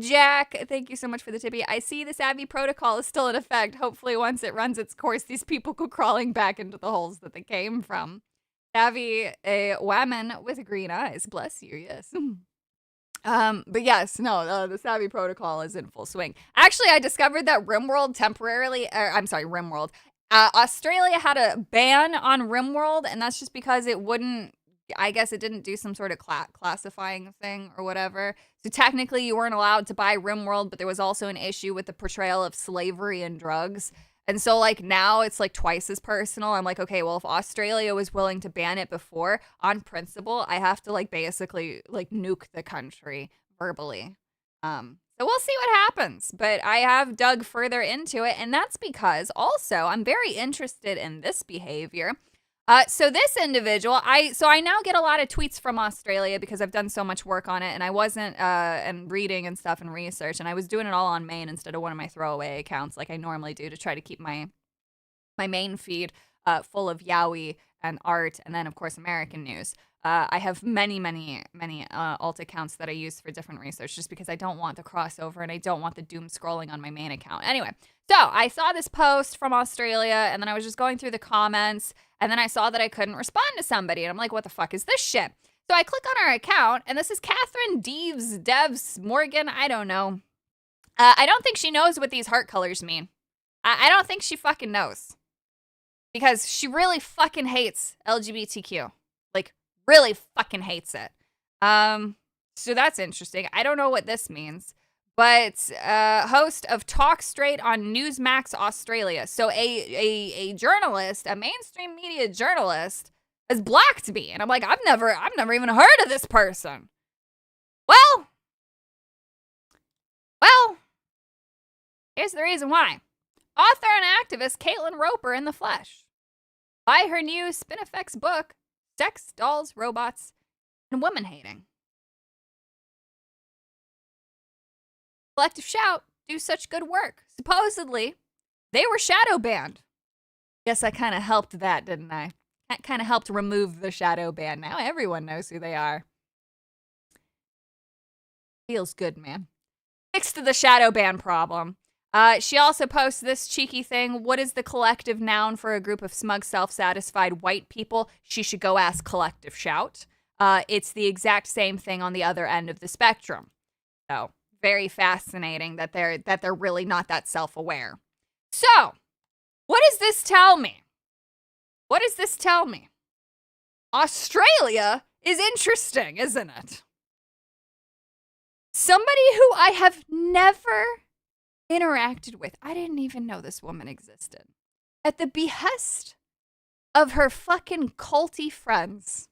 Jack, thank you so much for the tippy. I see the Savvy protocol is still in effect. Hopefully once it runs its course, these people go crawling back into the holes that they came from. Savvy, a woman with green eyes. Bless you, yes. But yes, no, the Savvy protocol is in full swing. Actually, I discovered that RimWorld RimWorld. Australia had a ban on RimWorld, and that's just because it wouldn't, I guess it didn't do some sort of classifying thing or whatever. So technically you weren't allowed to buy RimWorld, but there was also an issue with the portrayal of slavery and drugs. And so like now it's like twice as personal. I'm like, okay, well, if Australia was willing to ban it before, on principle, I have to like basically like nuke the country verbally. So we'll see what happens, but I have dug further into it, and that's because also I'm very interested in this behavior. So this individual, I now get a lot of tweets from Australia because I've done so much work on it, and I wasn't and reading and stuff and research, and I was doing it all on main instead of one of my throwaway accounts like I normally do to try to keep my main feed full of yaoi and art, and then of course American news. I have many alt accounts that I use for different research just because I don't want the crossover and I don't want the doom scrolling on my main account. Anyway, so I saw this post from Australia, and then I was just going through the comments, and then I saw that I couldn't respond to somebody, and I'm like, what the fuck is this shit? So I click on our account, and this is Catherine Devs Morgan. I don't know. I don't think she knows what these heart colors mean. I don't think she fucking knows. Because she really fucking hates LGBTQ. Like, really fucking hates it. So that's interesting. I don't know what this means. But host of Talk Straight on Newsmax Australia. So a journalist, a mainstream media journalist, has blocked me. And I'm like, I've never even heard of this person. Well, here's the reason why. Author and activist Caitlin Roper in the flesh. Buy her new Spinifex book, Sex, Dolls, Robots, and Woman Hating. Collective Shout do such good work. Supposedly, they were shadow banned. Guess I kind of helped that, didn't I? That kind of helped remove the shadow ban. Now everyone knows who they are. Feels good, man. Fixed the shadow ban problem. She also posts this cheeky thing. What is the collective noun for a group of smug, self-satisfied white people? She should go ask Collective Shout. It's the exact same thing on the other end of the spectrum. So, very fascinating that they're really not that self-aware. So, what does this tell me? What does this tell me? Australia is interesting, isn't it? Somebody who I have never interacted with. I didn't even know this woman existed. At the behest of her fucking culty friends,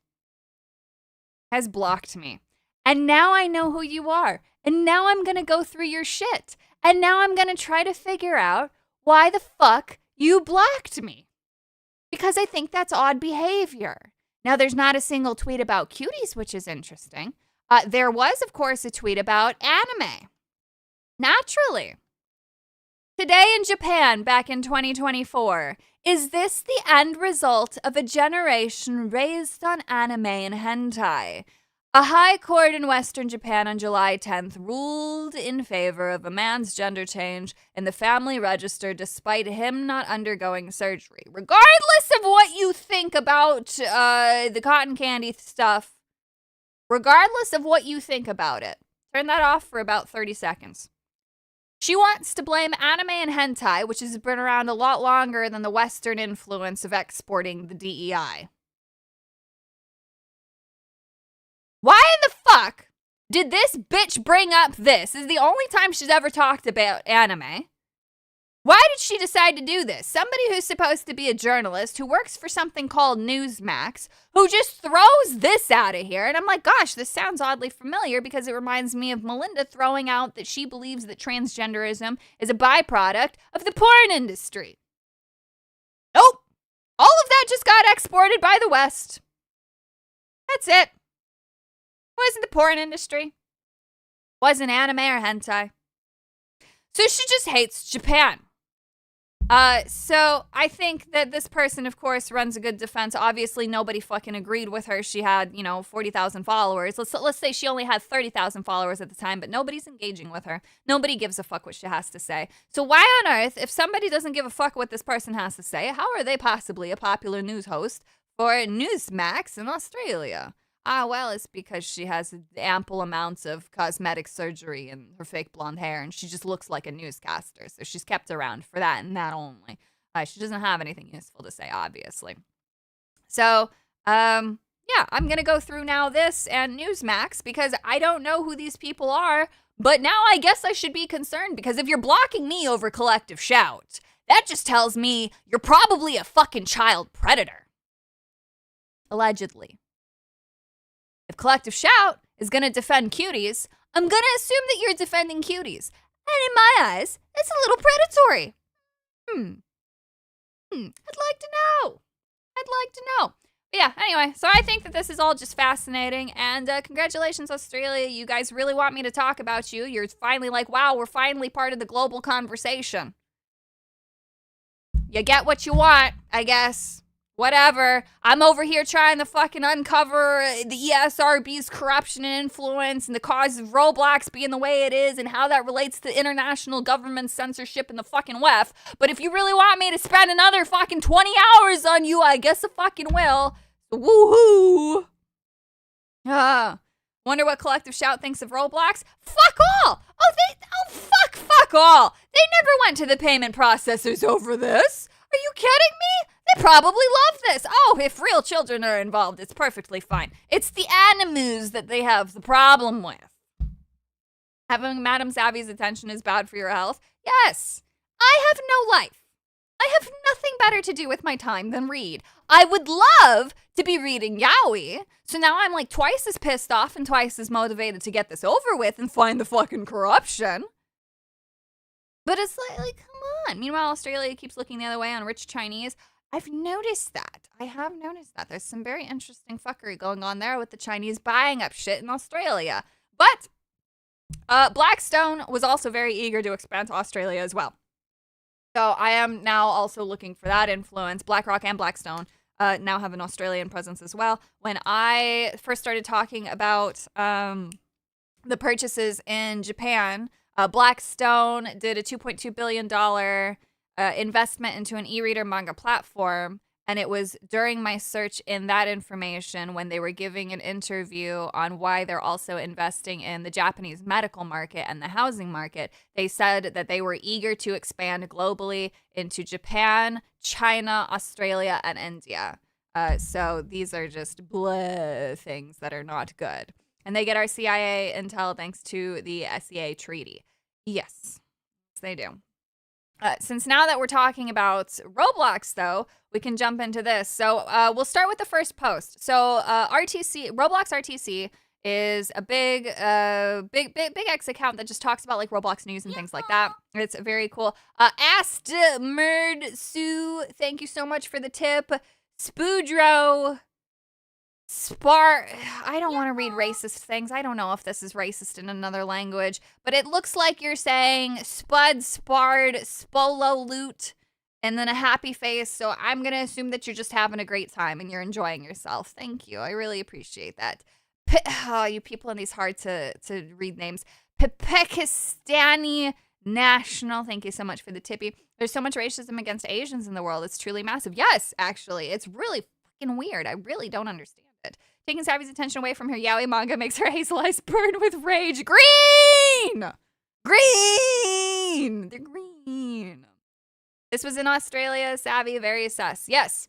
has blocked me. And now I know who you are. And now I'm going to go through your shit. And now I'm going to try to figure out why the fuck you blocked me. Because I think that's odd behavior. Now, there's not a single tweet about cuties, which is interesting. There was, of course, a tweet about anime. Naturally. Today in Japan, back in 2024, is this the end result of a generation raised on anime and hentai? A high court in Western Japan on July 10th ruled in favor of a man's gender change in the family register despite him not undergoing surgery. Regardless of what you think about the cotton candy stuff, regardless of what you think about it, turn that off for about 30 seconds. She wants to blame anime and hentai, which has been around a lot longer than the Western influence of exporting the DEI. Why in the fuck did this bitch bring up this? This is the only time she's ever talked about anime. Why did she decide to do this? Somebody who's supposed to be a journalist, who works for something called Newsmax, who just throws this out of here. And I'm like, gosh, this sounds oddly familiar because it reminds me of Melinda throwing out that she believes that transgenderism is a byproduct of the porn industry. Nope. All of that just got exported by the West. That's it. Wasn't the porn industry. Wasn't anime or hentai. So she just hates Japan. So I think that this person, of course, runs a good defense. Obviously, nobody fucking agreed with her. She had, 40,000 followers. Let's say she only had 30,000 followers at the time, but nobody's engaging with her. Nobody gives a fuck what she has to say. So why on earth, if somebody doesn't give a fuck what this person has to say, how are they possibly a popular news host for Newsmax in Australia? Well, it's because she has ample amounts of cosmetic surgery and her fake blonde hair, and she just looks like a newscaster. So she's kept around for that and that only. She doesn't have anything useful to say, obviously. So, I'm going to go through now this and Newsmax because I don't know who these people are, but now I guess I should be concerned because if you're blocking me over Collective Shout, that just tells me you're probably a fucking child predator. Allegedly. If Collective Shout is going to defend cuties, I'm going to assume that you're defending cuties. And in my eyes, it's a little predatory. I'd like to know. But yeah, anyway, so I think that this is all just fascinating. And congratulations, Australia. You guys really want me to talk about you. You're finally like, wow, we're finally part of the global conversation. You get what you want, I guess. Whatever. I'm over here trying to fucking uncover the ESRB's corruption and influence and the cause of Roblox being the way it is and how that relates to international government censorship and the fucking WEF. But if you really want me to spend another fucking 20 hours on you, I guess I fucking will. Woohoo! Wonder what Collective Shout thinks of Roblox? Fuck all! Fuck all! They never went to the payment processors over this. Are you kidding me? They probably love this. Oh, if real children are involved, it's perfectly fine. It's the animus that they have the problem with. Having Madame Savvy's attention is bad for your health? Yes. I have no life. I have nothing better to do with my time than read. I would love to be reading yaoi, so now I'm like twice as pissed off and twice as motivated to get this over with and find the fucking corruption. But it's like come on. Meanwhile, Australia keeps looking the other way on rich Chinese. I've noticed that. I have noticed that. There's some very interesting fuckery going on there with the Chinese buying up shit in Australia. But Blackstone was also very eager to expand to Australia as well. So I am now also looking for that influence. BlackRock and Blackstone now have an Australian presence as well. When I first started talking about the purchases in Japan, Blackstone did a $2.2 billion investment into an e-reader manga platform, and it was during my search in that information when they were giving an interview on why they're also investing in the Japanese medical market and the housing market. They said that they were eager to expand globally into Japan, China, Australia, and India. So these are just blah things that are not good. And they get our CIA intel thanks to the SEA treaty. Yes, they do. Since now that we're talking about Roblox, though, we can jump into this. So we'll start with the first post. So Roblox RTC is a big X account that just talks about like Roblox news and things like that. It's very cool. Asked Merd Sue, thank you so much for the tip. Spoodro. I don't want to read racist things. I don't know if this is racist in another language, but it looks like you're saying spud, spard, spolo, loot, and then a happy face. So I'm going to assume that you're just having a great time and you're enjoying yourself. Thank you. I really appreciate that. You people in these hard to read names. Pepekistani National. Thank you so much for the tippy. There's so much racism against Asians in the world. It's truly massive. Yes, actually. It's really fucking weird. I really don't understand it. Taking Savvy's attention away from her yaoi manga makes her hazel eyes burn with rage. Green! Green! They're green. This was in Australia. Savvy, very sus. Yes.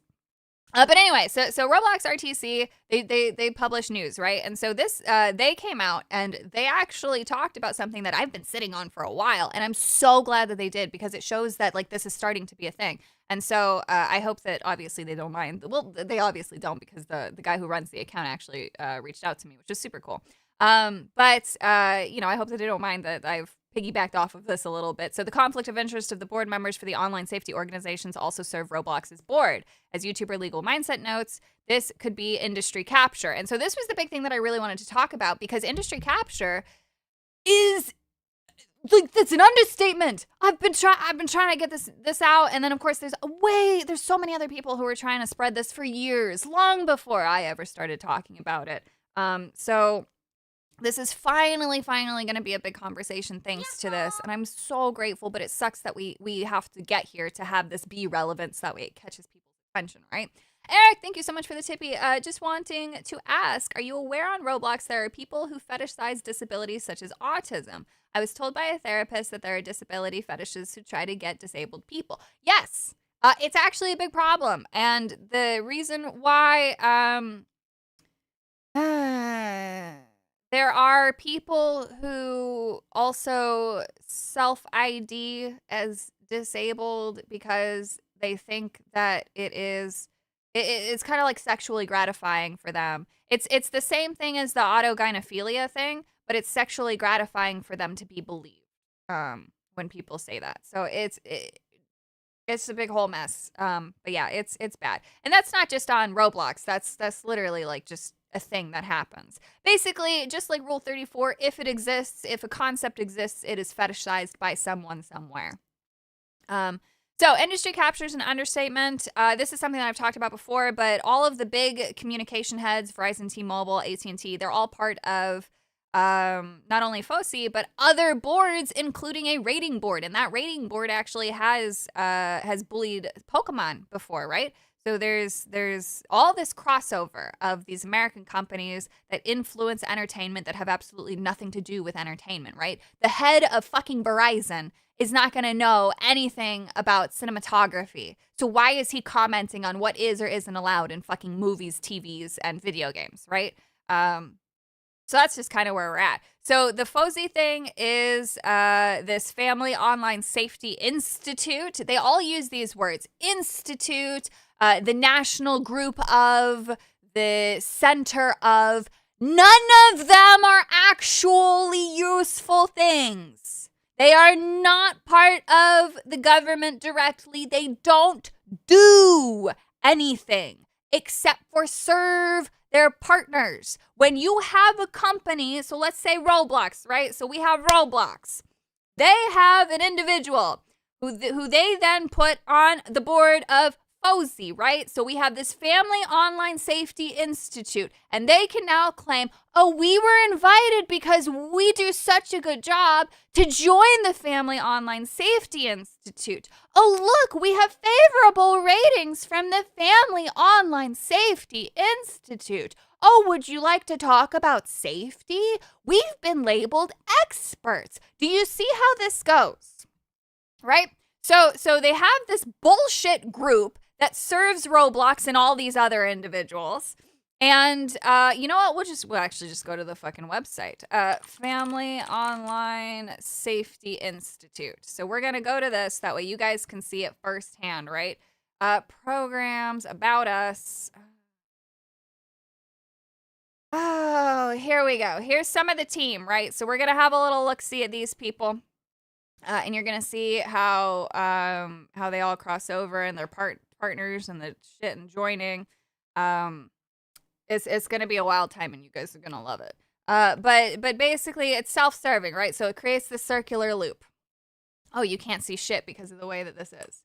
But anyway, so Roblox RTC, they publish news, right? And so this they came out and they actually talked about something that I've been sitting on for a while, and I'm so glad that they did because it shows that like this is starting to be a thing. And so I hope that obviously they don't mind. Well, they obviously don't because the guy who runs the account actually reached out to me, which is super cool. But you know, I hope that they don't mind that I've piggybacked off of this a little bit. So the conflict of interest of the board members for the online safety organizations also serve Roblox's board. As YouTuber Legal Mindset notes, this could be industry capture. And so this was the big thing that I really wanted to talk about because industry capture is like, that's an understatement. I've been trying to get this out, and then of course there's so many other people who were trying to spread this for years, long before I ever started talking about it. So this is finally going to be a big conversation thanks to this, and I'm so grateful, but it sucks that we have to get here to have this be relevant so that way it catches people's attention, right? Eric, thank you so much for the tippy. Just wanting to ask, are you aware on Roblox there are people who fetishize disabilities such as autism? I was told by a therapist that there are disability fetishes who try to get disabled people. Yes, it's actually a big problem, and the reason why there are people who also self-ID as disabled because they think that it's kind of like sexually gratifying for them. It's the same thing as the autogynephilia thing, but it's sexually gratifying for them to be believed when people say that. So it's a big whole mess. But yeah, it's bad. And that's not just on Roblox. That's literally like just a thing that happens. Basically, just like Rule 34, if it exists, if a concept exists, it is fetishized by someone somewhere. So industry capture is an understatement. This is something that I've talked about before, but all of the big communication heads, Verizon, T-Mobile, AT&T, they're all part of not only FOSI, but other boards, including a rating board. And that rating board actually has bullied Pokemon before, right? So there's all this crossover of these American companies that influence entertainment that have absolutely nothing to do with entertainment, right? The head of fucking Verizon is not going to know anything about cinematography. So why is he commenting on what is or isn't allowed in fucking movies, TVs, and video games, right? So that's just kind of where we're at. So the FOSI thing is this Family Online Safety Institute. They all use these words. Institute, the national group of, the center of. None of them are actually useful things. They are not part of the government directly. They don't do anything except for serve their partners. When you have a company, so let's say Roblox, right? So we have Roblox. They have an individual who they then put on the board of FOSI, right? So we have this Family Online Safety Institute, and they can now claim, oh, we were invited because we do such a good job to join the Family Online Safety Institute. Oh, look, we have favorable ratings from the Family Online Safety Institute. Oh, would you like to talk about safety? We've been labeled experts. Do you see how this goes? Right? So they have this bullshit group that serves Roblox and all these other individuals. And you know what? We'll actually just go to the fucking website. Family Online Safety Institute. So we're going to go to this. That way you guys can see it firsthand, right? Programs, about us. Oh, here we go. Here's some of the team, right? So we're going to have a little look-see at these people. And you're going to see how they all cross over and their partners and the shit and joining. It's going to be a wild time and you guys are going to love it. But basically it's self-serving, right? So it creates this circular loop. Oh, you can't see shit because of the way that this is.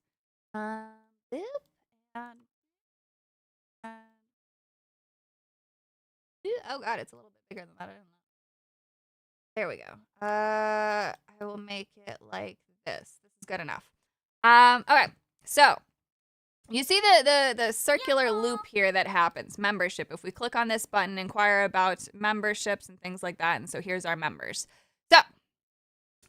Oh god, it's a little bit bigger than that. I don't know. There we go. I will make it like this. This is good enough. Okay. So you see the circular loop here that happens. Membership. If we click on this button, inquire about memberships and things like that. And so here's our members. So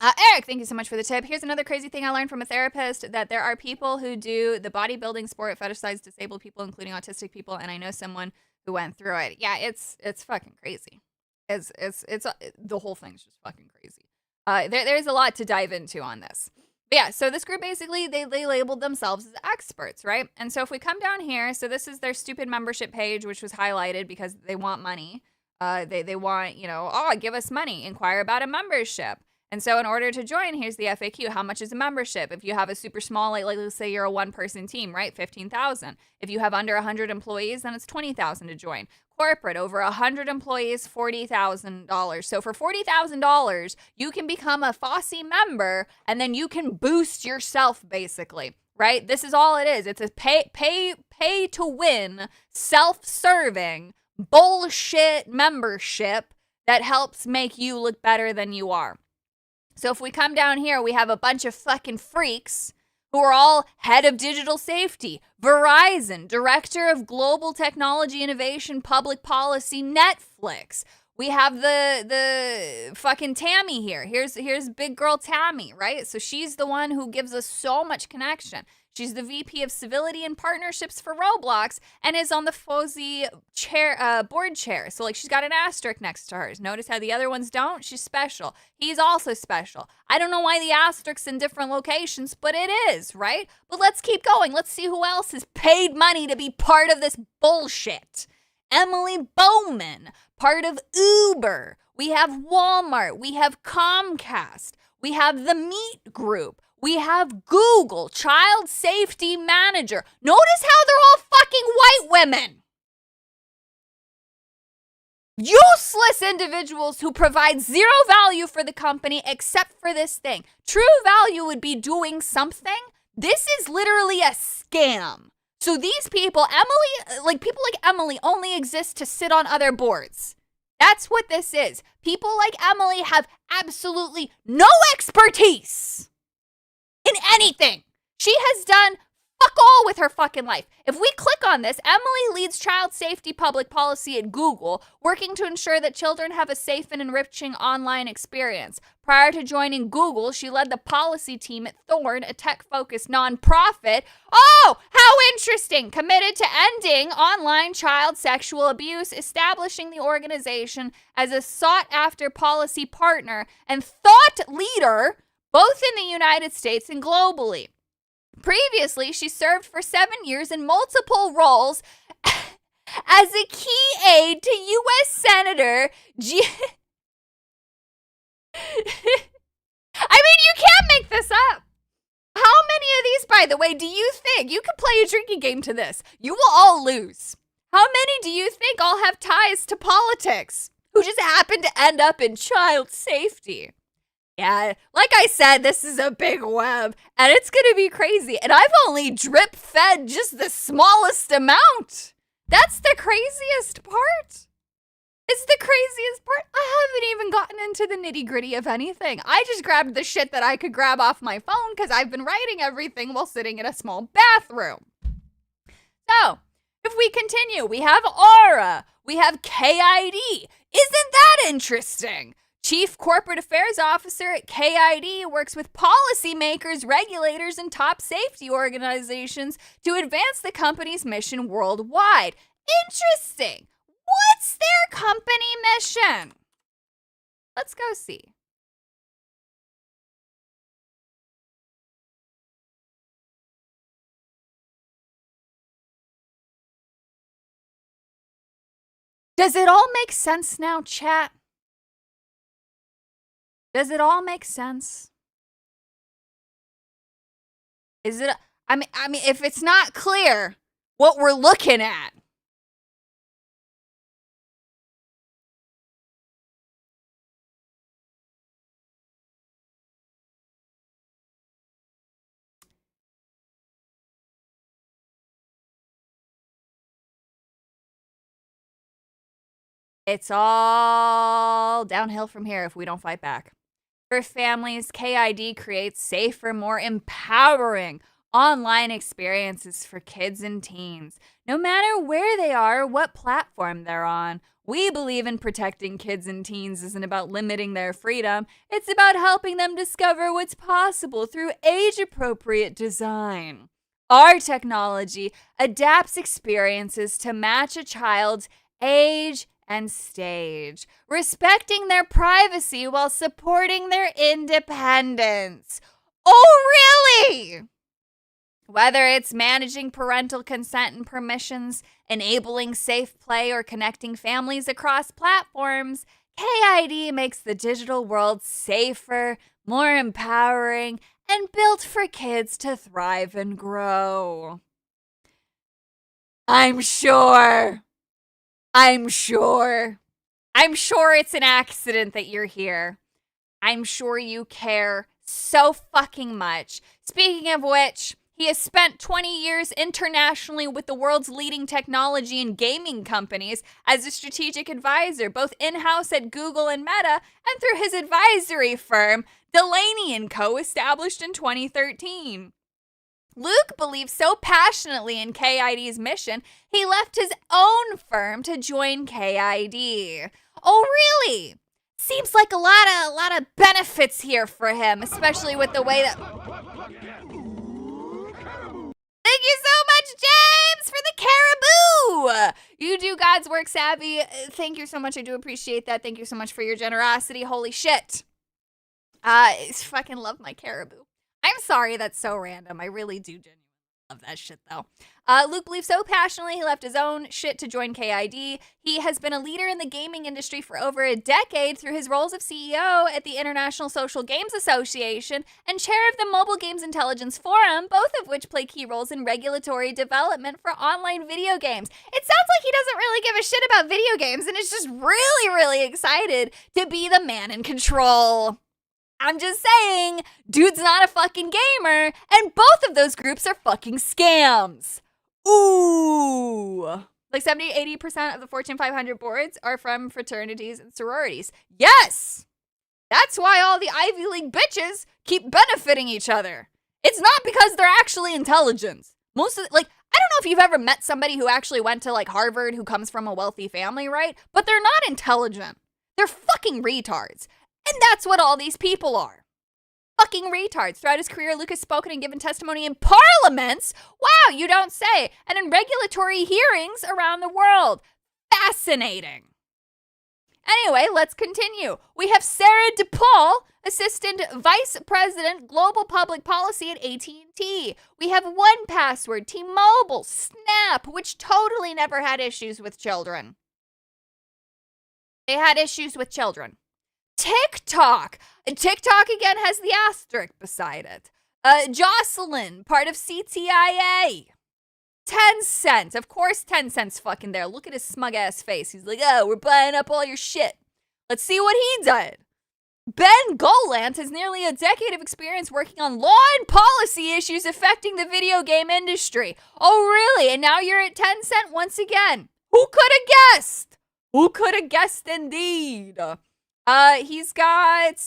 Eric, thank you so much for the tip. Here's another crazy thing I learned from a therapist, that there are people who do the bodybuilding sport fetishize disabled people, including autistic people, and I know someone who went through it. Yeah, it's fucking crazy. It's the whole thing's just fucking crazy. There's a lot to dive into on this. But yeah, so this group basically, they labeled themselves as experts, right? And so if we come down here, so this is their stupid membership page, which was highlighted because they want money. They want, give us money, inquire about a membership. And so in order to join, here's the FAQ. How much is a membership? If you have a super small, like let's say you're a one-person team, right? $15,000. If you have under 100 employees, then it's $20,000 to join. Corporate, over 100 employees, $40,000. So for $40,000, you can become a Fosse member, and then you can boost yourself, basically, right? This is all it is. It's a pay to win, self-serving, bullshit membership that helps make you look better than you are. So if we come down here, we have a bunch of fucking freaks who are all head of digital safety, Verizon, director of global technology innovation, public policy, Netflix. We have the fucking Tammy here. Here's big girl Tammy, right? So she's the one who gives us so much connection. She's the VP of Civility and Partnerships for Roblox and is on the Fosse board chair. So, like, she's got an asterisk next to hers. Notice how the other ones don't? She's special. He's also special. I don't know why the asterisk's in different locations, but it is, right? But let's keep going. Let's see who else has paid money to be part of this bullshit. Emily Bowman, part of Uber. We have Walmart. We have Comcast. We have the Meat Group. We have Google, Child Safety Manager. Notice how they're all fucking white women. Useless individuals who provide zero value for the company except for this thing. True value would be doing something. This is literally a scam. So these people, people like Emily only exist to sit on other boards. That's what this is. People like Emily have absolutely no expertise in anything. She has done fuck all with her fucking life. If we click on this, Emily leads child safety public policy at Google, working to ensure that children have a safe and enriching online experience. Prior to joining Google, she led the policy team at Thorn, a tech-focused nonprofit. Oh, how interesting! Committed to ending online child sexual abuse, establishing the organization as a sought-after policy partner and thought leader both in the United States and globally. Previously, she served for 7 years in multiple roles as a key aide to U.S. Senator I mean, you can't make this up. How many of these, by the way, do you think? You could play a drinking game to this. You will all lose. How many do you think all have ties to politics who just happen to end up in child safety? Yeah, like I said, this is a big web, and it's going to be crazy. And I've only drip-fed just the smallest amount. That's the craziest part. It's the craziest part. I haven't even gotten into the nitty-gritty of anything. I just grabbed the shit that I could grab off my phone because I've been writing everything while sitting in a small bathroom. So, if we continue, we have Aura. We have KID. Isn't that interesting? Chief Corporate Affairs Officer at KID works with policymakers, regulators, and top safety organizations to advance the company's mission worldwide. Interesting. What's their company mission? Let's go see. Does it all make sense now, chat? Does it all make sense? Is it? I mean, if it's not clear what we're looking at. It's all downhill from here if we don't fight back. For families, KID creates safer, more empowering online experiences for kids and teens, no matter where they are or what platform they're on. We believe in protecting kids and teens isn't about limiting their freedom. It's about helping them discover what's possible through age-appropriate design. Our technology adapts experiences to match a child's age and stage, respecting their privacy while supporting their independence. Oh, really? Whether it's managing parental consent and permissions, enabling safe play, or connecting families across platforms, KID makes the digital world safer, more empowering, and built for kids to thrive and grow. I'm sure it's an accident that you're here. I'm sure you care so fucking much. Speaking of which, he has spent 20 years internationally with the world's leading technology and gaming companies as a strategic advisor, both in-house at Google and Meta, and through his advisory firm, Delaney & Co., established in 2013. Luke believes so passionately in KID's mission, he left his own firm to join KID. Oh, really? Seems like a lot of benefits here for him, especially with the way that... Thank you so much, James, for the caribou. You do God's work, Savvy. Thank you so much. I do appreciate that. Thank you so much for your generosity. Holy shit. I fucking love my caribou. I'm sorry that's so random. I really do genuinely love that shit, though. Luke believes so passionately he left his own shit to join KID. He has been a leader in the gaming industry for over a decade through his roles of CEO at the International Social Games Association and chair of the Mobile Games Intelligence Forum, both of which play key roles in regulatory development for online video games. It sounds like he doesn't really give a shit about video games and is just really, really excited to be the man in control. I'm just saying, dude's not a fucking gamer, and both of those groups are fucking scams. Ooh. Like 70-80% of the Fortune 500 boards are from fraternities and sororities. Yes! That's why all the Ivy League bitches keep benefiting each other. It's not because they're actually intelligent. I don't know if you've ever met somebody who actually went to, Harvard who comes from a wealthy family, right? But they're not intelligent. They're fucking retards. And that's what all these people are. Fucking retards. Throughout his career, Luke has spoken and given testimony in parliaments. Wow, you don't say. And in regulatory hearings around the world. Fascinating. Anyway, let's continue. We have Sarah DePaul, Assistant Vice President, Global Public Policy at AT&T. We have 1Password, T-Mobile, Snap, which totally never had issues with children. They had issues with children. TikTok again has the asterisk beside it. Jocelyn, part of CTIA. Tencent, of course Tencent's fucking there. Look at his smug ass face. He's like, oh, we're buying up all your shit. Let's see what he did. Ben Golant has nearly a decade of experience working on law and policy issues affecting the video game industry. Oh, really? And now you're at Tencent once again. Who could have guessed? Who could have guessed indeed? He's got,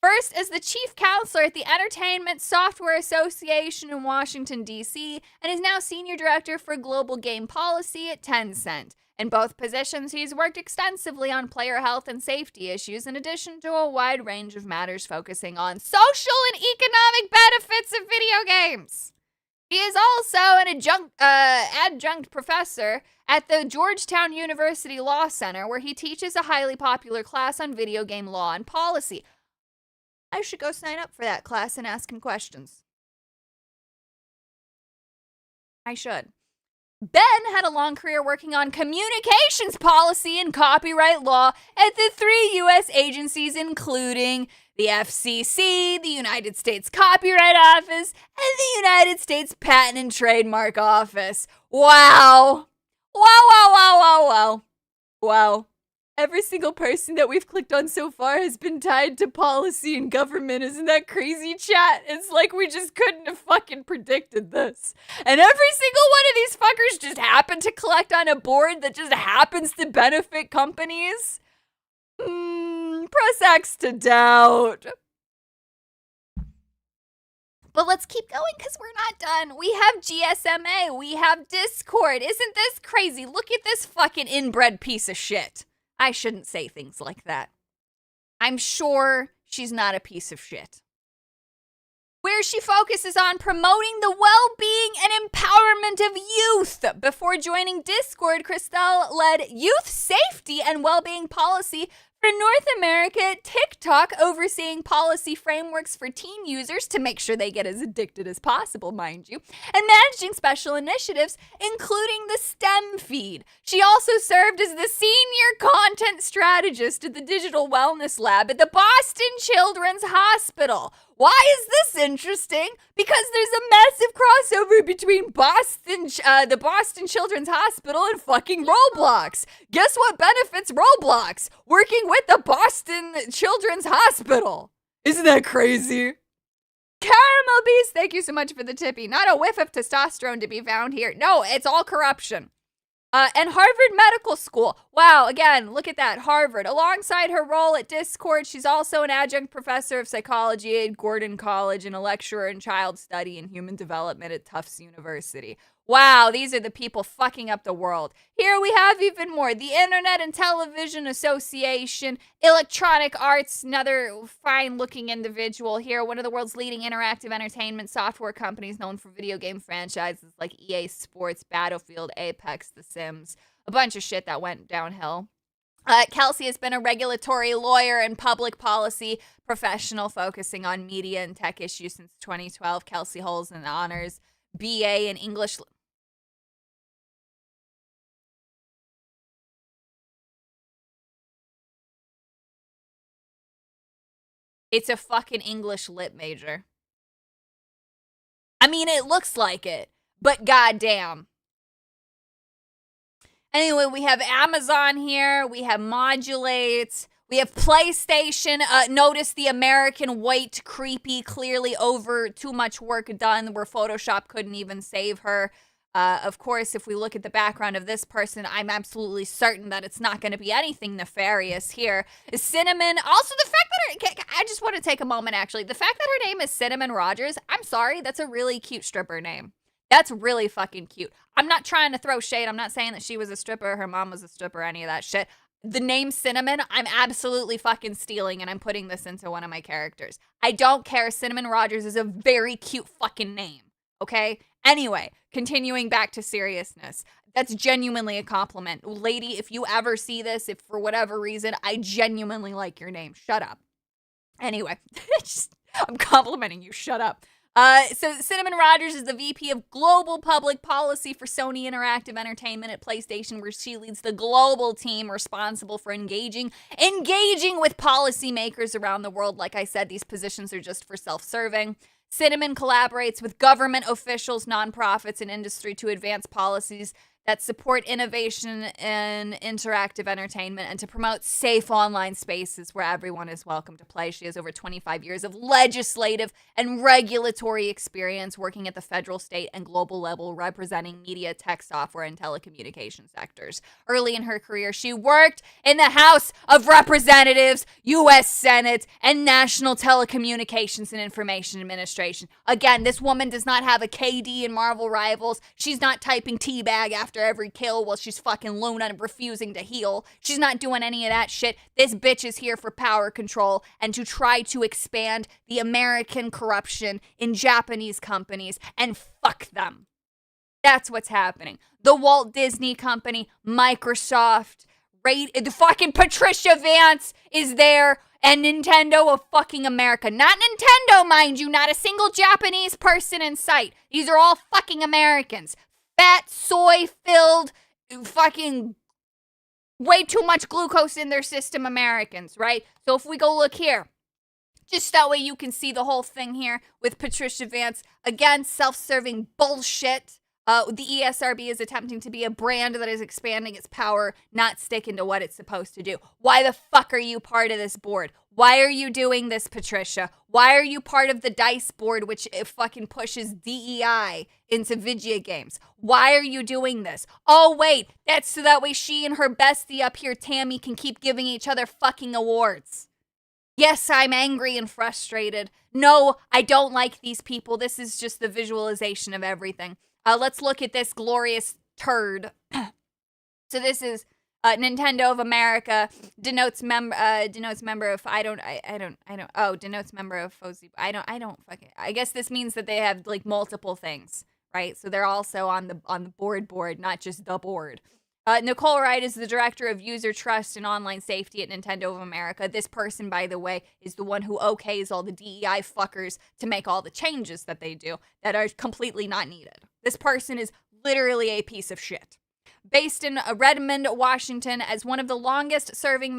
first as the chief counselor at the Entertainment Software Association in Washington, D.C., and is now senior director for global game policy at Tencent. In both positions, he's worked extensively on player health and safety issues, in addition to a wide range of matters focusing on social and economic benefits of video games. He is also an adjunct professor at the Georgetown University Law Center, where he teaches a highly popular class on video game law and policy. I should go sign up for that class and ask him questions. I should. Ben had a long career working on communications policy and copyright law at the 3 U.S. agencies, including the FCC, the United States Copyright Office, and the United States Patent and Trademark Office. Wow. Wow. Every single person that we've clicked on so far has been tied to policy and government. Isn't that crazy, chat? It's like we just couldn't have fucking predicted this. And every single one of these fuckers just happened to collect on a board that just happens to benefit companies? Press X to doubt. But let's keep going because we're not done. We have GSMA. We have Discord. Isn't this crazy? Look at this fucking inbred piece of shit. I shouldn't say things like that. I'm sure she's not a piece of shit. Where she focuses on promoting the well-being and empowerment of youth. Before joining Discord, Christelle led youth safety and well-being policy for North America, TikTok, overseeing policy frameworks for teen users to make sure they get as addicted as possible, mind you, and managing special initiatives, including the STEM feed. She also served as the senior content strategist at the Digital Wellness Lab at the Boston Children's Hospital. Why is this interesting? Because there's a massive crossover between the Boston Children's Hospital and fucking Roblox. Guess what benefits Roblox? Working with the Boston Children's Hospital. Isn't that crazy? Caramel Beast, thank you so much for the tippy. Not a whiff of testosterone to be found here. No, it's all corruption. And Harvard Medical School. Wow, again, look at that, Harvard. Alongside her role at Discord, she's also an adjunct professor of psychology at Gordon College and a lecturer in child study and human development at Tufts University. Wow, these are the people fucking up the world. Here we have even more. The Internet and Television Association, Electronic Arts, another fine-looking individual here, one of the world's leading interactive entertainment software companies known for video game franchises like EA Sports, Battlefield, Apex, The Sims, a bunch of shit that went downhill. Kelsey has been a regulatory lawyer and public policy professional focusing on media and tech issues since 2012. Kelsey holds an honors BA in English. It's a fucking English lit major. I mean, it looks like it, but goddamn. Anyway, we have Amazon here. We have Modulate. We have PlayStation. Notice the American white, creepy, clearly over too much work done where Photoshop couldn't even save her. Of course, if we look at the background of this person, I'm absolutely certain that it's not going to be anything nefarious here. Cinnamon, also the fact that I just want to take a moment, actually. The fact that her name is Cinnamon Rogers, I'm sorry, that's a really cute stripper name. That's really fucking cute. I'm not trying to throw shade. I'm not saying that she was a stripper, her mom was a stripper, any of that shit. The name Cinnamon, I'm absolutely fucking stealing, and I'm putting this into one of my characters. I don't care. Cinnamon Rogers is a very cute fucking name, okay? Anyway, continuing back to seriousness. That's genuinely a compliment. Lady, if you ever see this, if for whatever reason, I genuinely like your name. Shut up. Anyway, I'm complimenting you. Shut up. So Cinnamon Rogers is the VP of Global Public Policy for Sony Interactive Entertainment at PlayStation, where she leads the global team responsible for engaging with policymakers around the world. Like I said, these positions are just for self-serving. Cinnamon collaborates with government officials, nonprofits, and industry to advance policies that support innovation in interactive entertainment and to promote safe online spaces where everyone is welcome to play. She has over 25 years of legislative and regulatory experience working at the federal, state, and global level, representing media, tech, software, and telecommunication sectors. Early in her career, she worked in the House of Representatives, U.S. Senate, and National Telecommunications and Information Administration. Again, this woman does not have a KD in Marvel Rivals. She's not typing teabag after every kill while she's fucking Luna and refusing to heal. She's not doing any of that shit. This bitch is here for power control and to try to expand the American corruption in Japanese companies and fuck them. That's what's happening. The Walt Disney Company, Microsoft, the fucking Patricia Vance is there, and Nintendo of fucking America. Not Nintendo, mind you, not a single Japanese person in sight. These are all fucking Americans. Fat, soy-filled, fucking way too much glucose in their system Americans, right? So if we go look here, just that way you can see the whole thing here with Patricia Vance. Again, self-serving bullshit. The ESRB is attempting to be a brand that is expanding its power, not sticking to what it's supposed to do. Why the fuck are you part of this board? Why are you doing this, Patricia? Why are you part of the DICE board, which fucking pushes DEI into video games? Why are you doing this? Oh, wait, that's so that way she and her bestie up here, Tammy, can keep giving each other fucking awards. Yes, I'm angry and frustrated. No, I don't like these people. This is just the visualization of everything. Let's look at this glorious turd. So this is Nintendo of America denotes member of denotes member of FOSI. I guess this means that they have like multiple things, right? So they're also on the board, not just the board. Nicole Wright is the director of user trust and online safety at Nintendo of America. This person, by the way, is the one who okays all the DEI fuckers to make all the changes that they do that are completely not needed. This person is literally a piece of shit. Based in Redmond, Washington, as one of the longest serving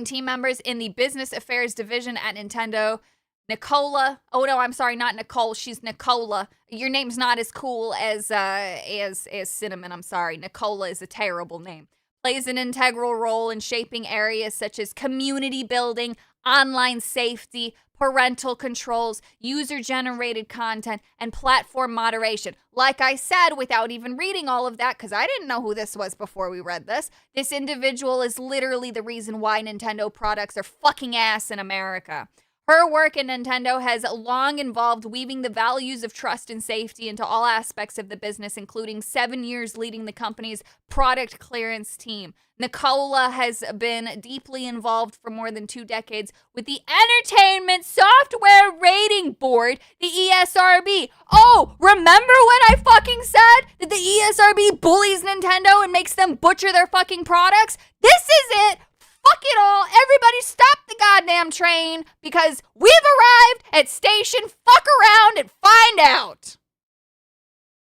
team members in the business affairs division at Nintendo, Nicola. Oh no, I'm sorry, not Nicole. She's Nicola. Your name's not as cool as Cinnamon. I'm sorry. Nicola is a terrible name. Plays an integral role in shaping areas such as community building, online safety, parental controls, user-generated content, and platform moderation. Like I said, without even reading all of that, because I didn't know who this was before we read this, this individual is literally the reason why Nintendo products are fucking ass in America. Her work at Nintendo has long involved weaving the values of trust and safety into all aspects of the business, including 7 years leading the company's product clearance team. Nicola has been deeply involved for more than 2 decades with the Entertainment Software Rating Board, the ESRB. Oh, remember when I fucking said that the ESRB bullies Nintendo and makes them butcher their fucking products? This is it. Fuck it all. Everybody stop the goddamn train because we've arrived at station fuck around and find out.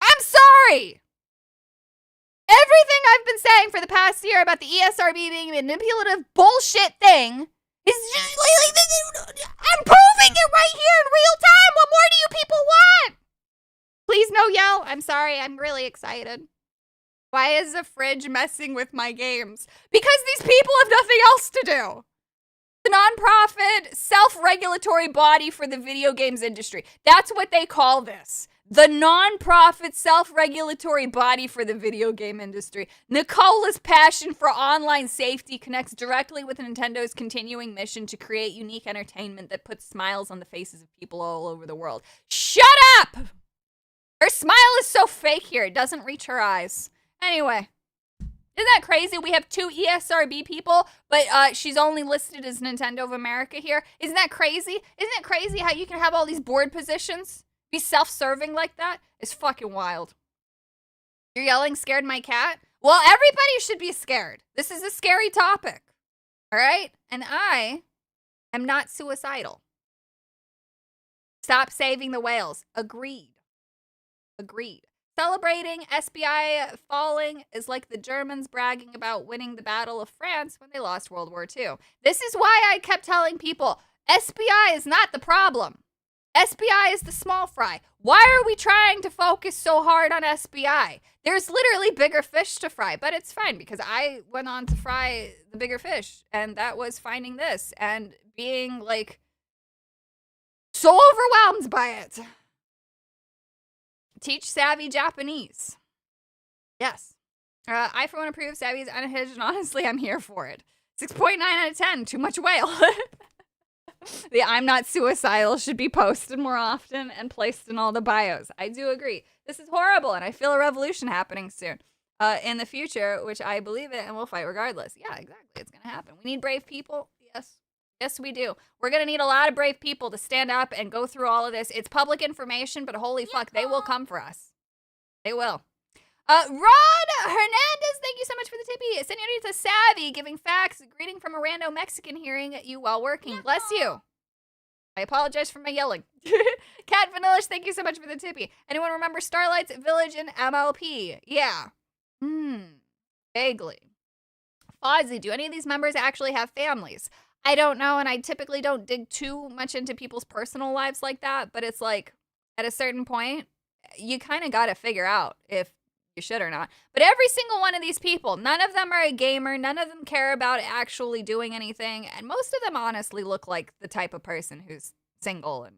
I'm sorry. Everything I've been saying for the past year about the ESRB being a manipulative bullshit thing is just like I'm proving it right here in real time. What more do you people want? Please no yell. I'm sorry. I'm really excited. Why is the fridge messing with my games? Because these people have nothing else to do. The nonprofit self-regulatory body for the video games industry. That's what they call this. The nonprofit self-regulatory body for the video game industry. Nicola's passion for online safety connects directly with Nintendo's continuing mission to create unique entertainment that puts smiles on the faces of people all over the world. Shut up! Her smile is so fake here, it doesn't reach her eyes. Anyway, isn't that crazy? We have 2 ESRB people, but she's only listed as Nintendo of America here. Isn't that crazy? Isn't it crazy how you can have all these board positions? Be self-serving like that? It's fucking wild. You're yelling, scared my cat? Well, everybody should be scared. This is a scary topic. All right? And I am not suicidal. Stop saving the whales. Agreed. Celebrating SBI falling is like the Germans bragging about winning the Battle of France when they lost World War II. This is why I kept telling people, SBI is not the problem. SBI is the small fry. Why are we trying to focus so hard on SBI? There's literally bigger fish to fry, but it's fine because I went on to fry the bigger fish, and that was finding this and being like so overwhelmed by it. Teach savvy Japanese. Yes. I, for one, approve savvy is unhinged, and honestly, I'm here for it. 6.9 out of 10. Too much whale. The I'm not suicidal should be posted more often and placed in all the bios. I do agree. This is horrible, and I feel a revolution happening soon. In the future, which I believe in, and we'll fight regardless. Yeah, exactly. It's going to happen. We need brave people. Yes. Yes, we do. We're going to need a lot of brave people to stand up and go through all of this. It's public information, but holy fuck, they will come for us. They will. Rod Hernandez, thank you so much for the tippy. Senorita Savvy, giving facts. Greeting from a rando Mexican hearing you while working. Bless you. I apologize for my yelling. Cat Vanillish, thank you so much for the tippy. Anyone remember Starlight's Village in MLP? Yeah. Vaguely. Fozzie, do any of these members actually have families? I don't know, and I typically don't dig too much into people's personal lives like that, but it's like, at a certain point, you kind of got to figure out if you should or not. But every single one of these people, none of them are a gamer, none of them care about actually doing anything, and most of them honestly look like the type of person who's single and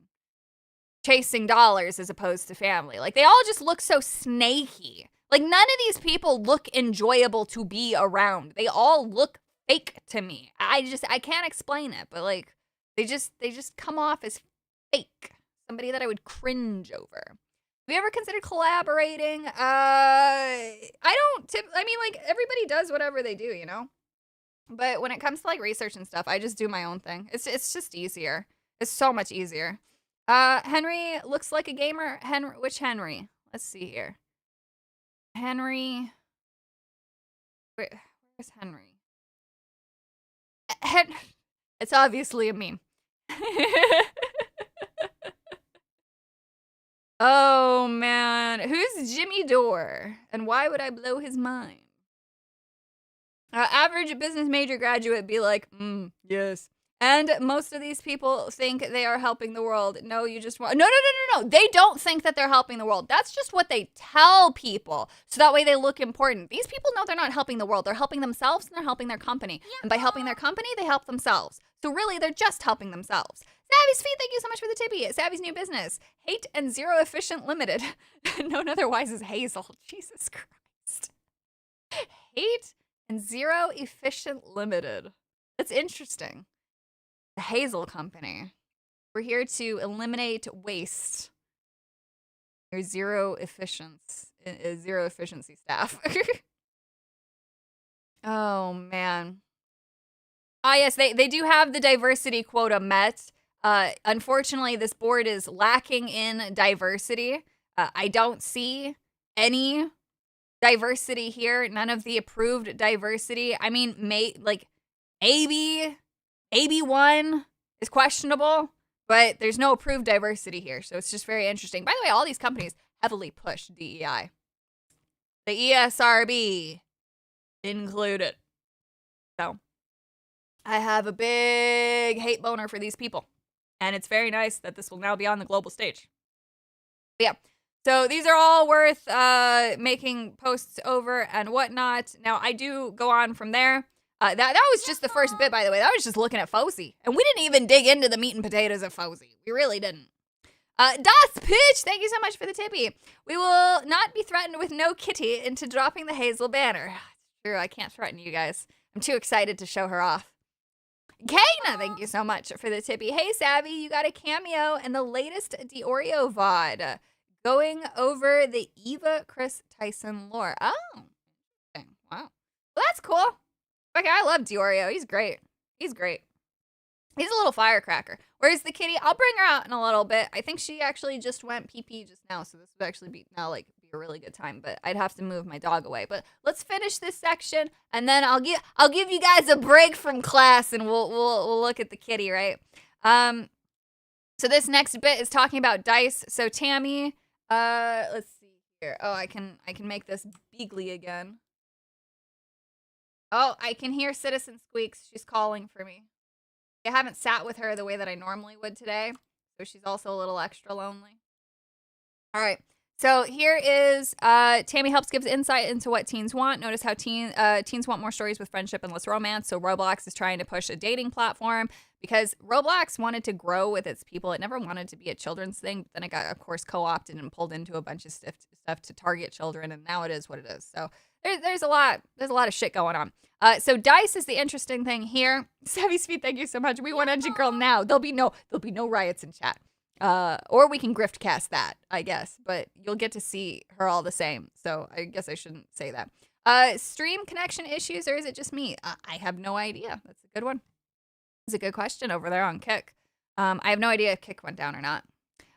chasing dollars as opposed to family. Like, they all just look so snaky. Like, none of these people look enjoyable to be around. They all look fake to me. I can't explain it, but like they just come off as fake. Somebody that I would cringe over. Have you ever considered collaborating? I mean, like, everybody does whatever they do, you know? But when it comes to, like, research and stuff, I just do my own thing. It's just easier. It's so much easier. Henry looks like a gamer. Which Henry? Let's see here. Henry. Where's Henry? It's obviously a meme. Oh, man. Who's Jimmy Dore? And why would I blow his mind? Average business major graduate be like, yes. And most of these people think they are helping the world. No, you just want... No. They don't think that they're helping the world. That's just what they tell people. So that way they look important. These people know they're not helping the world. They're helping themselves and they're helping their company. Yeah. And by helping their company, they help themselves. So really, they're just helping themselves. Savvy's Feet, thank you so much for the tippy. Savvy's new business. Hate and Zero Efficient Limited. Known otherwise as Hazel. Jesus Christ. Hate and Zero Efficient Limited. That's interesting. The Hazel Company. We're here to eliminate waste. Your zero efficiency staff. Oh, man. Ah, yes, they do have the diversity quota met. Unfortunately, this board is lacking in diversity. I don't see any diversity here. None of the approved diversity. I mean, maybe one is questionable, but there's no approved diversity here. So it's just very interesting. By the way, all these companies heavily push DEI. The ESRB included. So I have a big hate boner for these people. And it's very nice that this will now be on the global stage. But yeah. So these are all worth making posts over and whatnot. Now, I do go on from there. That was just the first bit, by the way. That was just looking at Fousey. And we didn't even dig into the meat and potatoes of Fousey. We really didn't. Das Pitch, thank you so much for the tippy. We will not be threatened with no kitty into dropping the Hazel banner. True, I can't threaten you guys. I'm too excited to show her off. Kana, thank you so much for the tippy. Hey, Savvy, you got a cameo in the latest Diorio VOD. Going over the Eva Chris Tyson lore. Oh, interesting. Wow. Well, that's cool. Okay, I love Diorio. He's great. He's great. He's a little firecracker. Where's the kitty? I'll bring her out in a little bit. I think she actually just went pee-pee just now, so this would actually be a really good time, but I'd have to move my dog away. But let's finish this section, and then I'll give you guys a break from class, and we'll look at the kitty, right? So this next bit is talking about dice. So Tammy, let's see here. Oh, I can make this beagly again. Oh, I can hear Citizen Squeaks. She's calling for me. I haven't sat with her the way that I normally would today, so she's also a little extra lonely. All right. So here is Tammy helps gives insight into what teens want. Notice how teens want more stories with friendship and less romance. So Roblox is trying to push a dating platform because Roblox wanted to grow with its people. It never wanted to be a children's thing. But then it got, of course, co-opted and pulled into a bunch of stuff to target children. And now it is what it is. So there's a lot of shit going on. So Dice is the interesting thing here. Savvy's Feet, thank you so much. We want Edgy Girl now. There'll be no riots in chat. Or we can grift cast that, I guess, but you'll get to see her all the same. So I guess I shouldn't say that. Stream connection issues, or is it just me? I have no idea. That's a good one. It's a good question over there on Kick. I have no idea if Kick went down or not.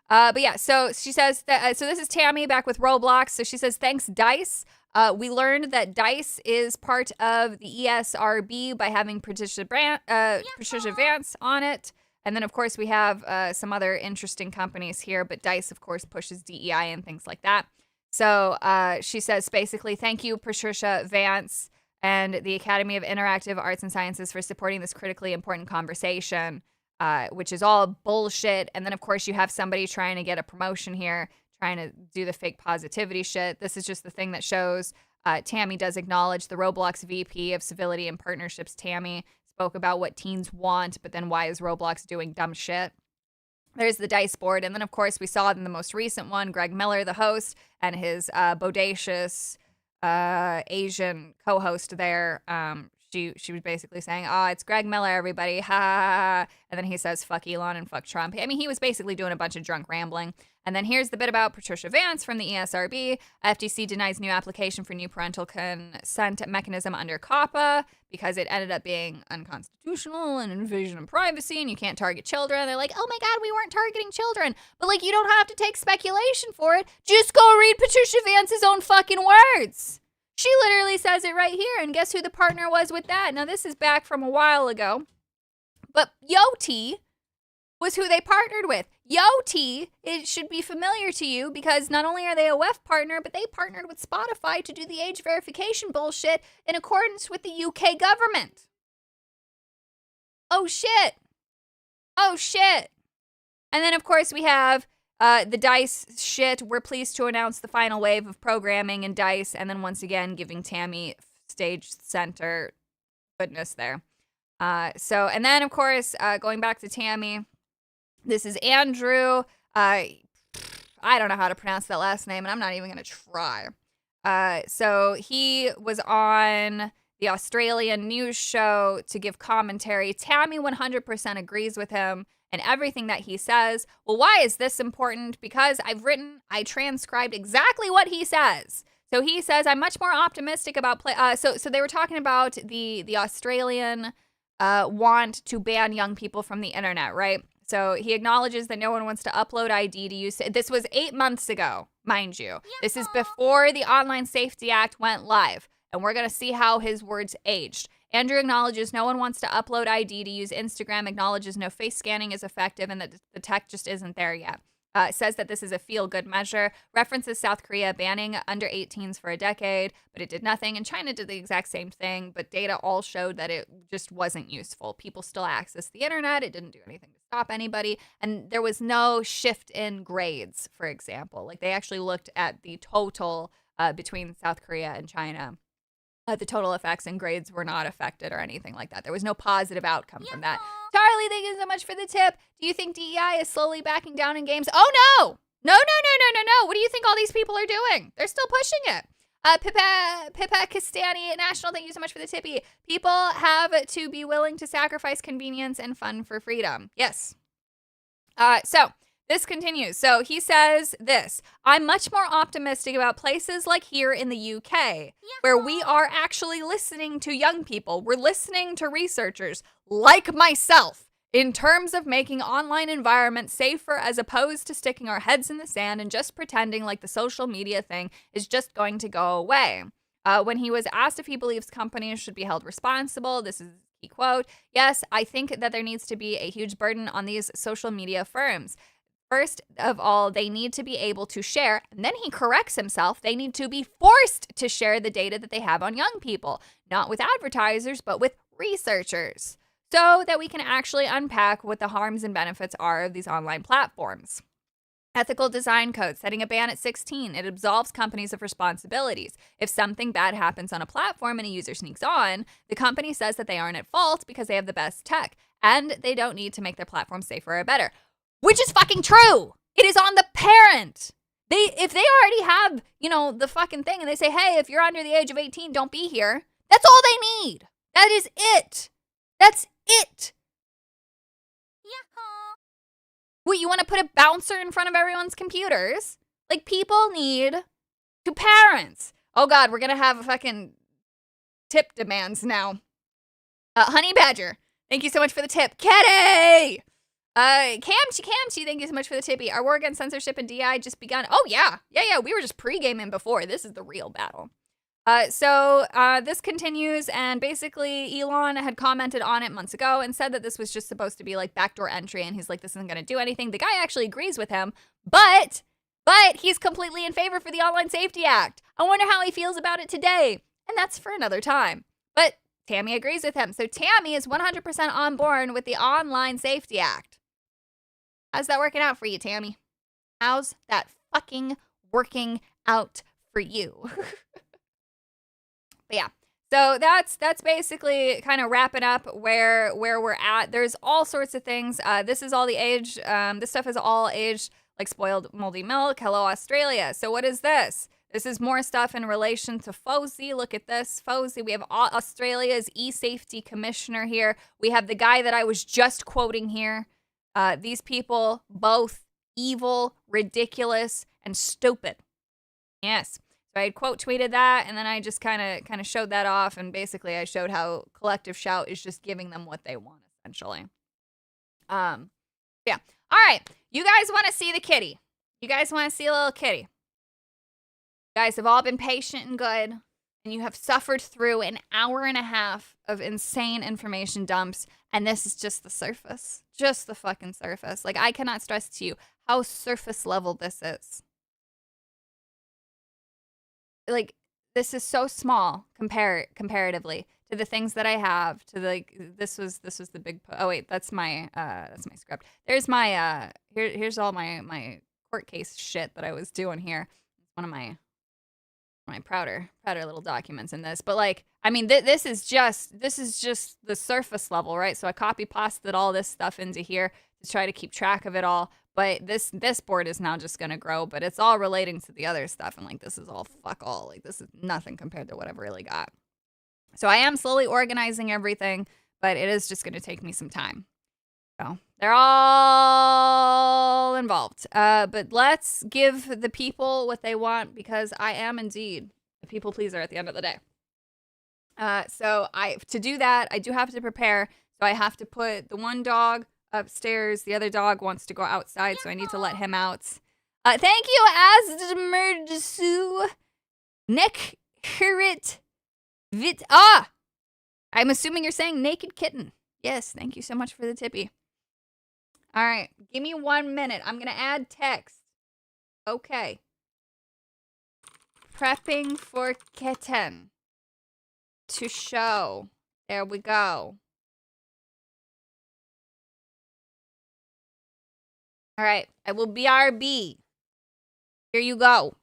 But yeah, so she says that, so this is Tammy back with Roblox. So she says, thanks, Dice. We learned that Dice is part of the ESRB by having Patricia Vance on it. And then, of course, we have some other interesting companies here, but Dice, of course, pushes DEI and things like that. So she says, basically, thank you, Patricia Vance and the Academy of Interactive Arts and Sciences for supporting this critically important conversation, which is all bullshit. And then, of course, you have somebody trying to get a promotion here, trying to do the fake positivity shit. This is just the thing that shows Tammy does acknowledge the Roblox VP of Civility and Partnerships, Tammy, spoke about what teens want, but then why is Roblox doing dumb shit? There's the dice board. And then, of course, we saw in the most recent one, Greg Miller, the host, and his bodacious Asian co-host there. she was basically saying, "Oh, it's Greg Miller, everybody, ha, ha, ha." And then he says, "Fuck Elon and fuck Trump." I mean, he was basically doing a bunch of drunk rambling. And then here's the bit about Patricia Vance from the ESRB. FTC denies new application for new parental consent mechanism under COPPA because it ended up being unconstitutional and invasion of privacy, and you can't target children. They're like, "Oh my God, we weren't targeting children." But like, you don't have to take speculation for it. Just go read Patricia Vance's own fucking words. She literally says it right here, and guess who the partner was with that? Now, this is back from a while ago, but Yoti was who they partnered with. Yoti, it should be familiar to you because not only are they a WEF partner, but they partnered with Spotify to do the age verification bullshit in accordance with the UK government. Oh, shit. Oh, shit. And then, of course, we have the DICE shit. We're pleased to announce the final wave of programming in DICE, and then once again giving Tammy stage center goodness there. And then of course, going back to Tammy, this is Andrew. I don't know how to pronounce that last name, and I'm not even gonna try. So he was on the Australian news show to give commentary. Tammy 100% agrees with him and everything that he says. Well, why is this important? Because I transcribed exactly what he says. So he says, I'm much more optimistic about so they were talking about the Australian want to ban young people from the internet, right? So he acknowledges that no one wants to upload ID to use. This was 8 months ago, mind you. This is before the Online Safety Act went live, and we're going to see how his words aged. Andrew acknowledges no one wants to upload ID to use Instagram, acknowledges no face scanning is effective, and that the tech just isn't there yet. Says that this is a feel-good measure, references South Korea banning under 18s for a decade, but it did nothing, and China did the exact same thing, but data all showed that it just wasn't useful. People still access the internet, it didn't do anything to stop anybody, and there was no shift in grades, for example. Like, they actually looked at the total between South Korea and China. The total effects and grades were not affected or anything like that. There was no positive outcome from that. Charlie, thank you so much for the tip. Do you think DEI is slowly backing down in games? Oh, no. No. What do you think all these people are doing? They're still pushing it. Pippa Castani National, thank you so much for the tippy. People have to be willing to sacrifice convenience and fun for freedom. Yes. So this continues. So he says this, I'm much more optimistic about places like here in the UK, where we are actually listening to young people. We're listening to researchers like myself in terms of making online environments safer as opposed to sticking our heads in the sand and just pretending like the social media thing is just going to go away. When he was asked if he believes companies should be held responsible, this is the quote, yes, I think that there needs to be a huge burden on these social media firms. First of all, they need to be able to share, and then he corrects himself, they need to be forced to share the data that they have on young people, not with advertisers, but with researchers, so that we can actually unpack what the harms and benefits are of these online platforms. Ethical design code, setting a ban at 16, it absolves companies of responsibilities. If something bad happens on a platform and a user sneaks on, the company says that they aren't at fault because they have the best tech, and they don't need to make their platform safer or better. Which is fucking true. It is on the parent. If they already have, the fucking thing and they say, hey, if you're under the age of 18, don't be here. That's all they need. That is it. That's it. Yeah. What, you want to put a bouncer in front of everyone's computers? Like, people need to parents. Oh God, we're going to have a fucking tip demands now. Honey Badger, thank you so much for the tip. Kitty! Camchi, thank you so much for the tippy. Our war against censorship and DI just begun. Oh, yeah. We were just pre-gaming before. This is the real battle. So this continues, and basically Elon had commented on it months ago and said that this was just supposed to be like backdoor entry, and he's like, this isn't going to do anything. The guy actually agrees with him, but he's completely in favor for the Online Safety Act. I wonder how he feels about it today, and that's for another time. But Tammy agrees with him. So Tammy is 100% on board with the Online Safety Act. How's that working out for you, Tammy? How's that fucking working out for you? But yeah, so that's basically kind of wrapping up where we're at. There's all sorts of things. This is all the age. This stuff is all aged like spoiled moldy milk. Hello, Australia. So what is this? This is more stuff in relation to FOSI. Look at this. FOSI, we have Australia's e-safety commissioner here. We have the guy that I was just quoting here. These people, both evil, ridiculous, and stupid. Yes. So I had quote tweeted that, and then I just kind of showed that off, and basically I showed how Collective Shout is just giving them what they want, essentially. Yeah. All right. You guys want to see the kitty. You guys want to see a little kitty. You guys have all been patient and good, and you have suffered through an hour and a half of insane information dumps, and this is just the surface. Just the fucking surface. Like, I cannot stress to you how surface level this is. Like, this is so small comparatively to the things that I have, to the, this was the big, oh wait, that's my script. There's my, here's all my court case shit that I was doing here. It's one of my prouder little documents in this. But like, I mean, this is just the surface level, right? So I copy pasted all this stuff into here to try to keep track of it all. But this board is now just gonna grow, but it's all relating to the other stuff, and like this is all fuck all. Like this is nothing compared to what I've really got. So I am slowly organizing everything, but it is just gonna take me some time. So they're all involved. But let's give the people what they want, because I am indeed a people pleaser at the end of the day. So to do that, I do have to prepare. So I have to put the one dog upstairs. The other dog wants to go outside, so I need to let him out. Thank you, Asmersu. Nick Hirit Vit. I'm assuming you're saying naked kitten. Yes, thank you so much for the tippy. All right, give me 1 minute. I'm gonna add text. Okay. Prepping for Kitten to show. There we go. All right, I will BRB. Here you go.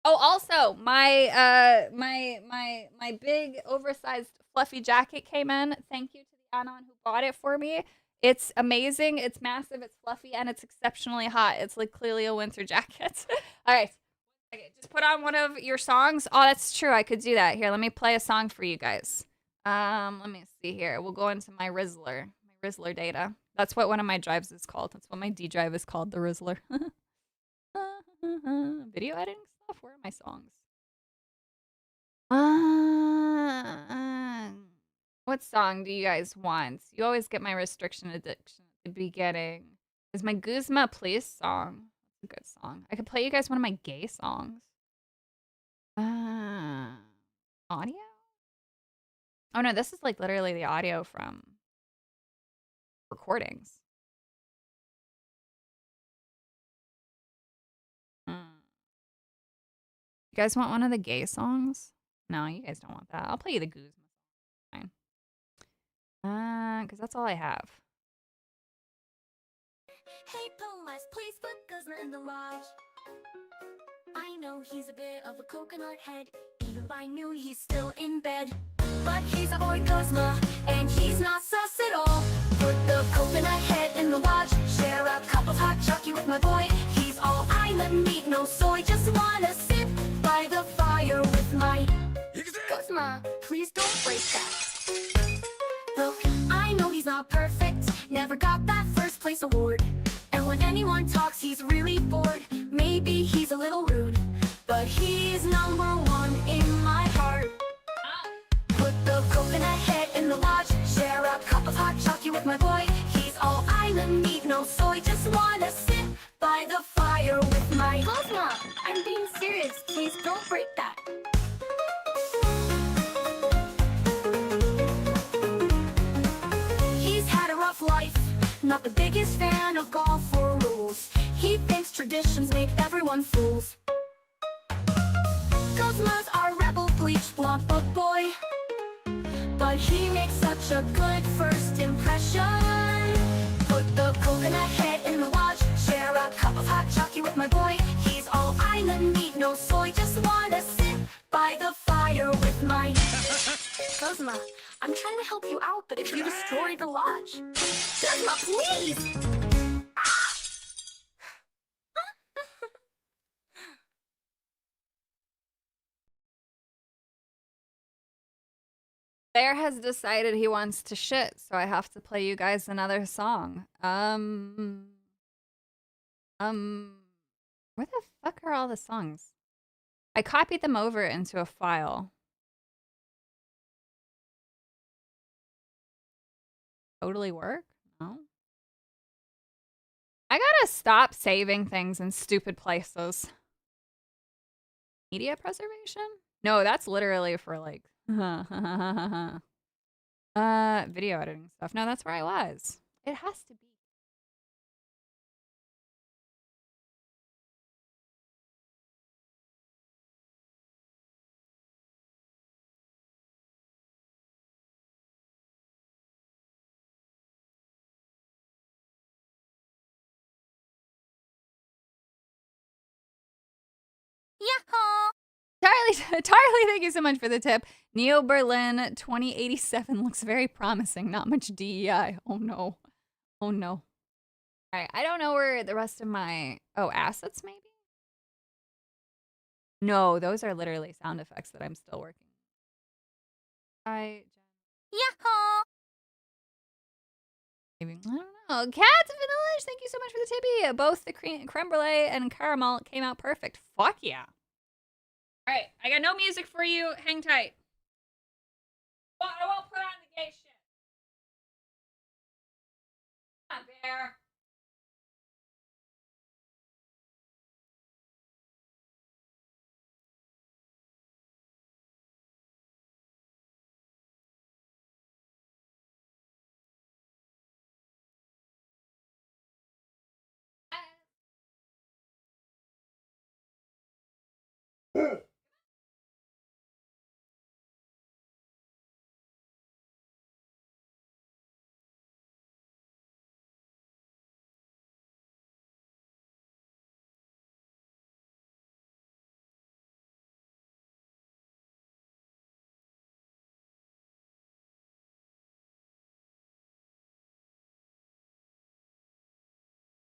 Oh, also, my my big oversized fluffy jacket came in. Thank you to the Anon who bought it for me. It's amazing. It's massive. It's fluffy, and it's exceptionally hot. It's like clearly a winter jacket. All right, okay, just put on one of your songs. Oh, that's true. I could do that. Here, let me play a song for you guys. Let me see here. We'll go into my Rizzler data. That's what one of my drives is called. That's what my D drive is called, the Rizzler. Video editing stuff? Where are my songs? What song do you guys want? You always get my restriction addiction at the beginning. Is my Guzma Please song? That's a good song. I could play you guys one of my gay songs. Audio? Oh no, this is like literally the audio from recordings. You guys want one of the gay songs? No, you guys don't want that. I'll play you the Guzma. Fine. Because that's all I have. Hey, Pumas, please put Guzma in the lodge. I know he's a bit of a coconut head. Even by noon, he's still in bed. But he's a boy Guzma, and he's not sus at all. Put the coconut head in the lodge. Share a cup of hot chocolate with my boy. He's all island meat, no soy. Just wanna sit by the fire with my Guzma. Please don't break that. Look, I know he's not perfect. Never got that first place award. And when anyone talks, he's really bored. Maybe he's a little rude, but he's #1 in my heart. Put the coconut head in the lodge. Share a cup of hot chocolate with my boy. He's all island meat, no soy. Just wanna sit by the fire with my Guzma. I'm being serious. Please don't break that. He's had a rough life. Not the biggest fan of golf or rules. He thinks traditions make everyone fools. Guzma's our rebel bleached blonde bug boy, but he makes such a good first impression. Put the coconut head in the lodge. Share a cup of hot chocolate with my boy. He's all island meat, no soy. Just wanna sit by the fire with my Guzma. I'm trying to help you out, but if you destroy the lodge, Guzma, please! Bear has decided he wants to shit, so I have to play you guys another song. Where the fuck are all the songs? I copied them over into a file. Totally work? No. I gotta stop saving things in stupid places. Media preservation? No, that's literally for like video editing stuff. No, that's where I was. It has to be. Yahoo! Charlie, thank you so much for the tip. Neo Berlin 2087 looks very promising. Not much DEI. Oh no. Oh no. All right, I don't know where the rest of my assets maybe. No, those are literally sound effects that I'm still working. Yahoo! I don't know. Cats and Vanilla, thank you so much for the tippy. Both the creme brulee and caramel came out perfect. Fuck yeah. All right, I got no music for you. Hang tight. Well, I won't put on the gay shit. Come on, Bear.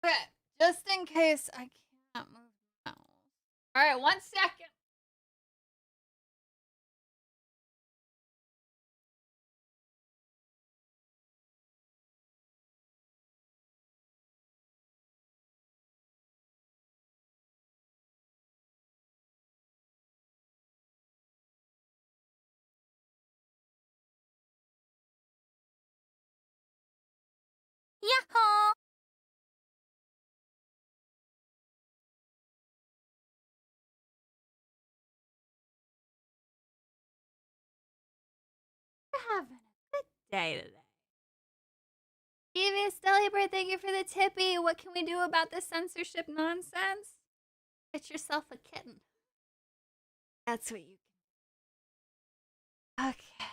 Okay, just in case I can't move now. All right, 1 second. Yahoo! We're having a good day today. Devious Delibird, thank you for the tippy. What can we do about this censorship nonsense? Get yourself a kitten. That's what you can. Okay.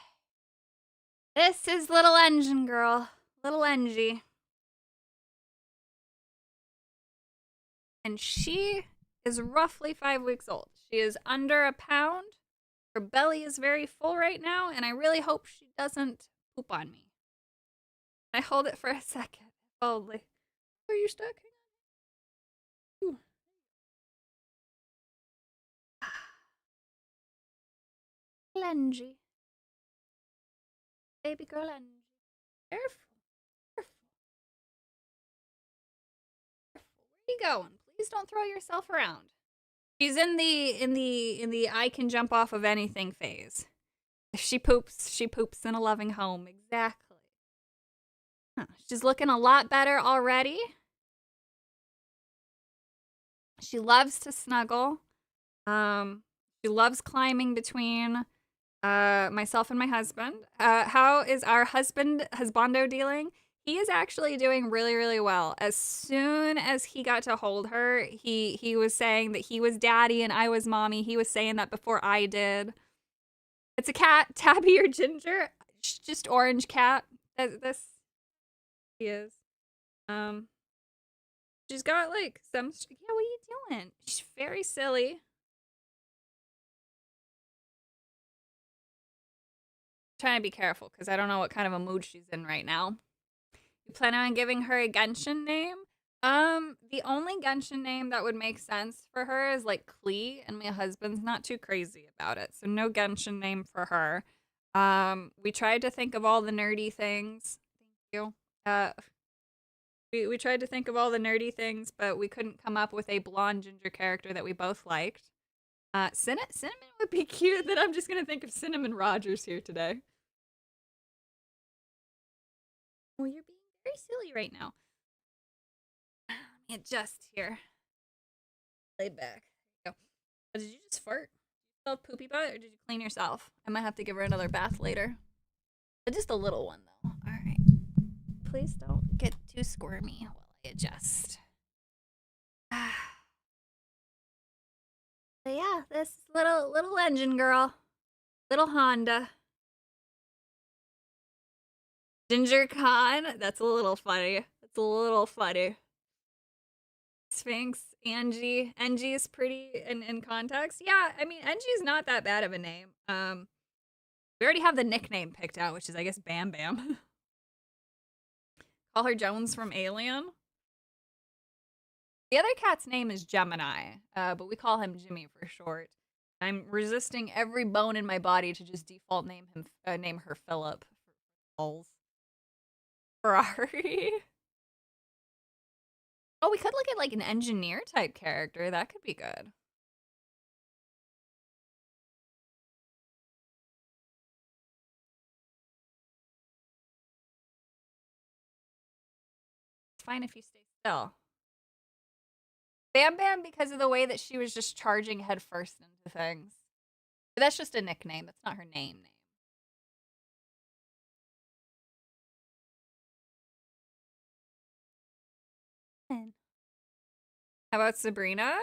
This is little engine girl. Little Engie. And she is roughly 5 weeks old. She is under a pound. Her belly is very full right now, and I really hope she doesn't poop on me. I hold it for a second. Boldly. Are you stuck? Ooh. Lengy. Baby girl Lengy. Careful. Careful. Careful. Where are you going? Please don't throw yourself around. She's in the I can jump off of anything phase. If she poops in a loving home. Exactly. Huh. She's looking a lot better already. She loves to snuggle. She loves climbing between myself and my husband. How is our husbando dealing? He is actually doing really, really well. As soon as he got to hold her, he was saying that he was daddy and I was mommy. He was saying that before I did. It's a cat, Tabby or Ginger. Just orange cat. This he is. She's got like some. Yeah, what are you doing? She's very silly. Trying to be careful because I don't know what kind of a mood she's in right now. You plan on giving her a Genshin name? The only Genshin name that would make sense for her is like Klee, and my husband's not too crazy about it, so no Genshin name for her. We tried to think of all the nerdy things. Thank you. We tried to think of all the nerdy things, but we couldn't come up with a blonde ginger character that we both liked. Cinnamon would be cute. Then I'm just gonna think of Cinnamon Rogers here today. Well, you're being very silly right now. Let me adjust here. Lay back. There you go. Oh, did you just fart? Did you still have poopy butt, or did you clean yourself? I might have to give her another bath later. But just a little one, though. All right. Please don't get too squirmy while I adjust. So yeah, this little engine girl, little Honda. Ginger Con. That's a little funny. That's a little funny. Sphinx, Angie. Angie is pretty in context. Yeah, I mean, Angie's not that bad of a name. We already have the nickname picked out, which is, I guess, Bam Bam. Call her Jones from Alien. The other cat's name is Gemini, but we call him Jimmy for short. I'm resisting every bone in my body to just default name her Philip. Ferrari. Oh, we could look at like an engineer type character. That could be good. It's fine if you stay still. Bam Bam because of the way that she was just charging headfirst into things. But that's just a nickname. That's not her name. How about Sabrina?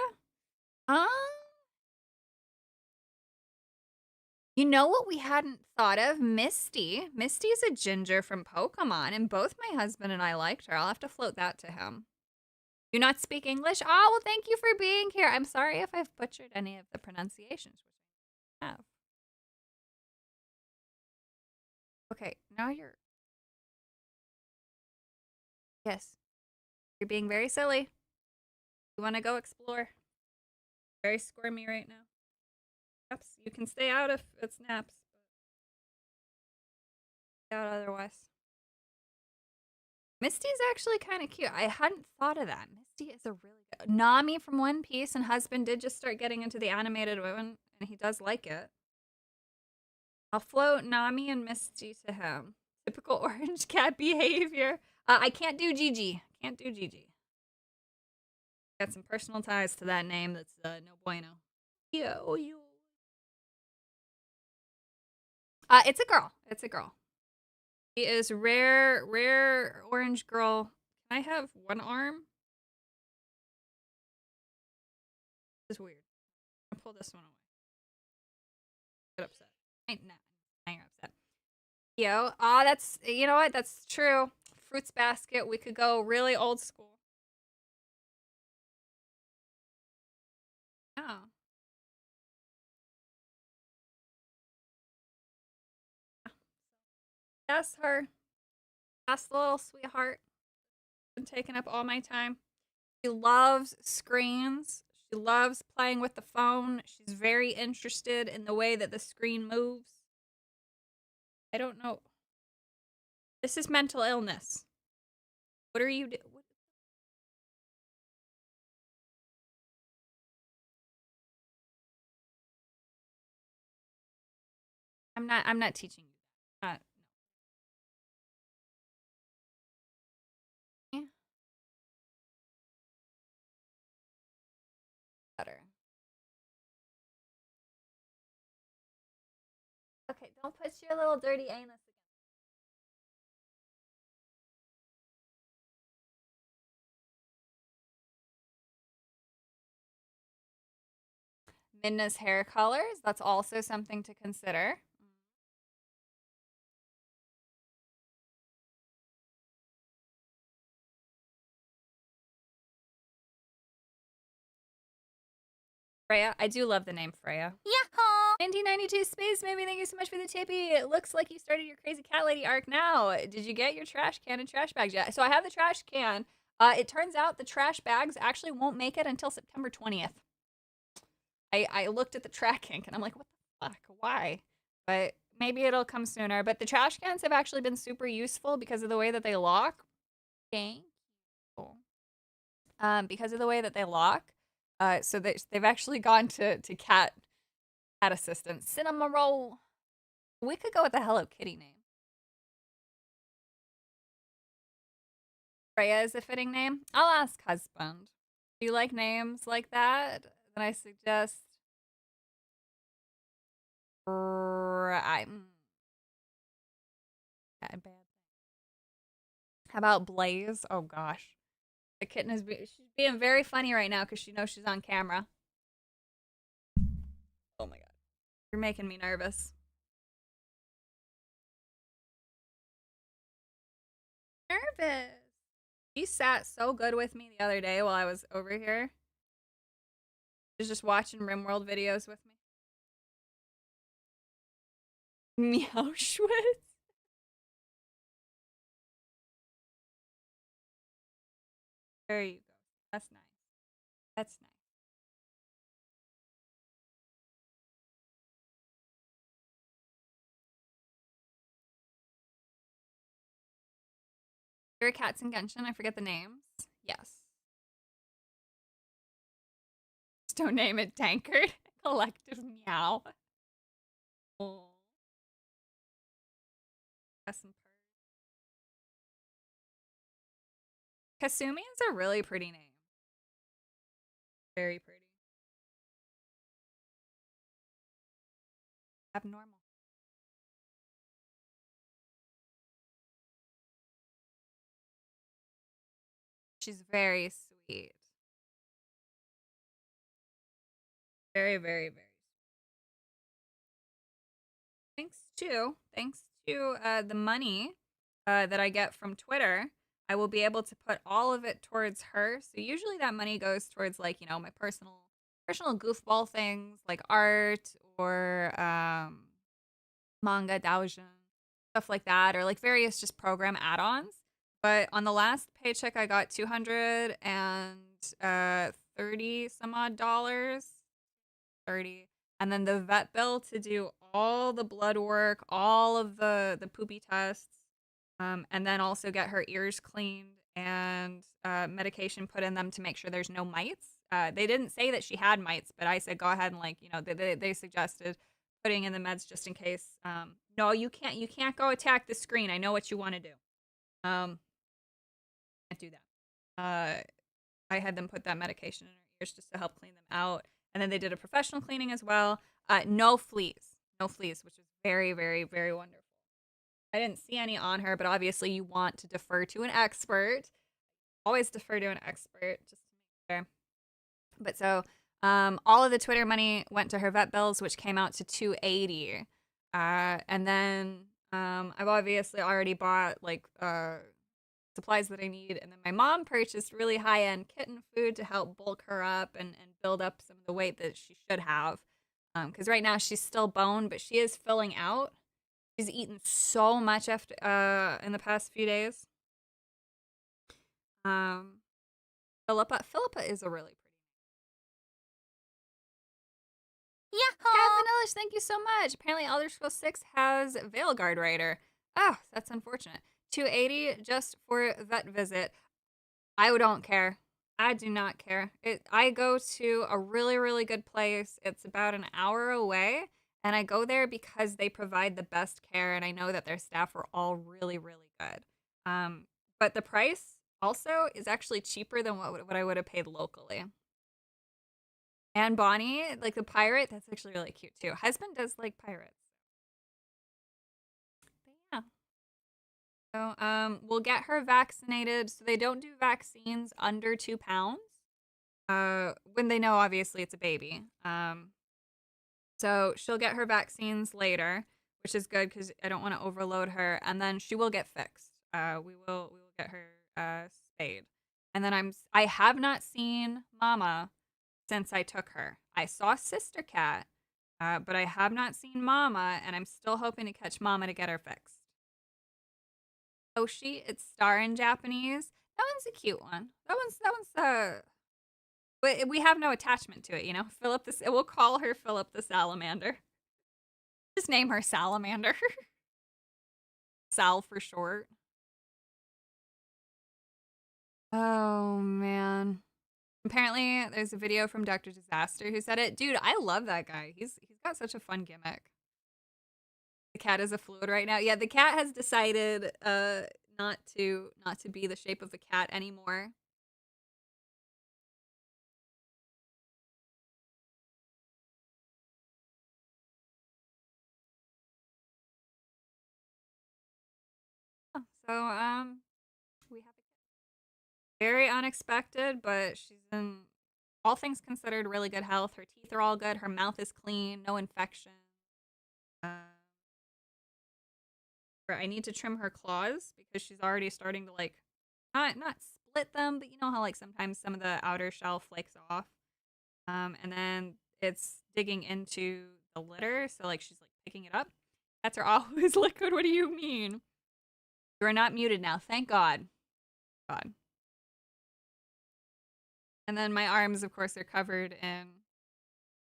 You know what we hadn't thought of? Misty. Misty's a ginger from Pokemon, and both my husband and I liked her. I'll have to float that to him. You not speak English? Oh, well, thank you for being here. I'm sorry if I've butchered any of the pronunciations. Which I have. Okay, now you're... Yes. You're being very silly. You want to go explore? Very squirmy right now. Naps. You can stay out if it's naps. Stay out otherwise. Misty's actually kind of cute. I hadn't thought of that. Misty is a really good... Nami from One Piece and husband did just start getting into the animated one, and he does like it. I'll float Nami and Misty to him. Typical orange cat behavior. I can't do Gigi. Can't do Gigi. Got some personal ties to that name that's no bueno. Yo. It's a girl. It's a girl. She is rare orange girl. Can I have one arm? This is weird. I'll pull this one away. Get upset. Now you're upset. Yo, that's, you know what? That's true. Fruits basket. We could go really old school. Oh. That's her. That's the little sweetheart. Been taking up all my time. She loves screens. She loves playing with the phone. She's very interested in the way that the screen moves. I don't know. This is mental illness. What are you doing? I'm not teaching you that. No. Better. Okay, don't push your little dirty anus again. Minna's hair colors. That's also something to consider. Freya. I do love the name Freya. Yahoo! 1992 Space Maybe, thank you so much for the tippy. It looks like you started your Crazy Cat Lady arc now. Did you get your trash can and trash bags yet? So I have the trash can. It turns out the trash bags actually won't make it until September 20th. I looked at the track ink and I'm like, what the fuck? Why? But Maybe it'll come sooner, but the trash cans have actually been super useful because of the way that they lock. Thank you. Because of the way that they lock. So they've actually gone to cat assistant. Cinema roll. We could go with the Hello Kitty name. Freya is a fitting name. I'll ask husband. Do you like names like that? Then I suggest bad. How about Blaze? Oh gosh. The kitten is she's being very funny right now because she knows she's on camera. Oh my god. You're making me nervous. Nervous. She sat so good with me the other day while I was over here. She was just watching RimWorld videos with me. Meowschwitz. There you go. That's nice. That's nice. There are cats in Genshin. I forget the names. Yes. Just don't name it Tankard. Collective meow. Oh. Kasumi is a really pretty name. Very pretty. Abnormal. She's very sweet. Very, very, very. Thanks to the money that I get from Twitter, I will be able to put all of it towards her. So usually that money goes towards like, you know, my personal goofball things like art or manga doujin, stuff like that, or like various just program add-ons. But on the last paycheck I got 230 some odd dollars. 30. And then the vet bill to do all the blood work, all of the poopy tests, and then also get her ears cleaned and medication put in them to make sure there's no mites. They didn't say that she had mites, but I said go ahead and like, you know, they suggested putting in the meds just in case. No, you can't go attack the screen. I know what you want to do. Can't do that. I had them put that medication in her ears just to help clean them out. And then they did a professional cleaning as well. No fleas, which is very, very, very wonderful. I didn't see any on her, but obviously you want to defer to an expert. Always defer to an expert, just to make sure. But so all of the Twitter money went to her vet bills, which came out to $280. And then I've obviously already bought like supplies that I need. And then my mom purchased really high-end kitten food to help bulk her up and build up some of the weight that she should have. Because right now she's still bone, but she is filling out. She's eaten so much after in the past few days. Philippa is a really pretty name. Yeah, Vanillish, thank you so much. Apparently Elder Scrolls 6 has Veilguard Rider. Oh, that's unfortunate. 280 just for vet visit. I don't care. I do not care. I go to a really, really good place. It's about an hour away, and I go there because they provide the best care, and I know that their staff are all really, really good. But the price also is actually cheaper than what I would have paid locally. And Bonnie, like the pirate, that's actually really cute too. Husband does like pirates. But yeah. So we'll get her vaccinated. So they don't do vaccines under 2 pounds. When they know obviously it's a baby. So she'll get her vaccines later, which is good because I don't want to overload her. And then she will get fixed. We will get her spayed. And then I have not seen Mama since I took her. I saw Sister Cat, but I have not seen Mama, and I'm still hoping to catch Mama to get her fixed. Oshi, it's star in Japanese. That one's a cute one. That one's we have no attachment to it, you know. Philip this. We'll call her Philip the Salamander. Just name her Salamander. Sal for short. Oh man. Apparently, there's a video from Dr. Disaster who said it. Dude, I love that guy. He's got such a fun gimmick. The cat is a fluid right now. Yeah, the cat has decided not to be the shape of a cat anymore. So we have a very unexpected, but she's in all things considered really good health. Her teeth are all good. Her mouth is clean, no infection. I need to trim her claws because she's already starting to like not split them, but you know how like sometimes some of the outer shell flakes off. And then it's digging into the litter, so like she's like picking it up. Cats are always liquid. What do you mean? You are not muted now. Thank God. God. And then my arms, of course, are covered in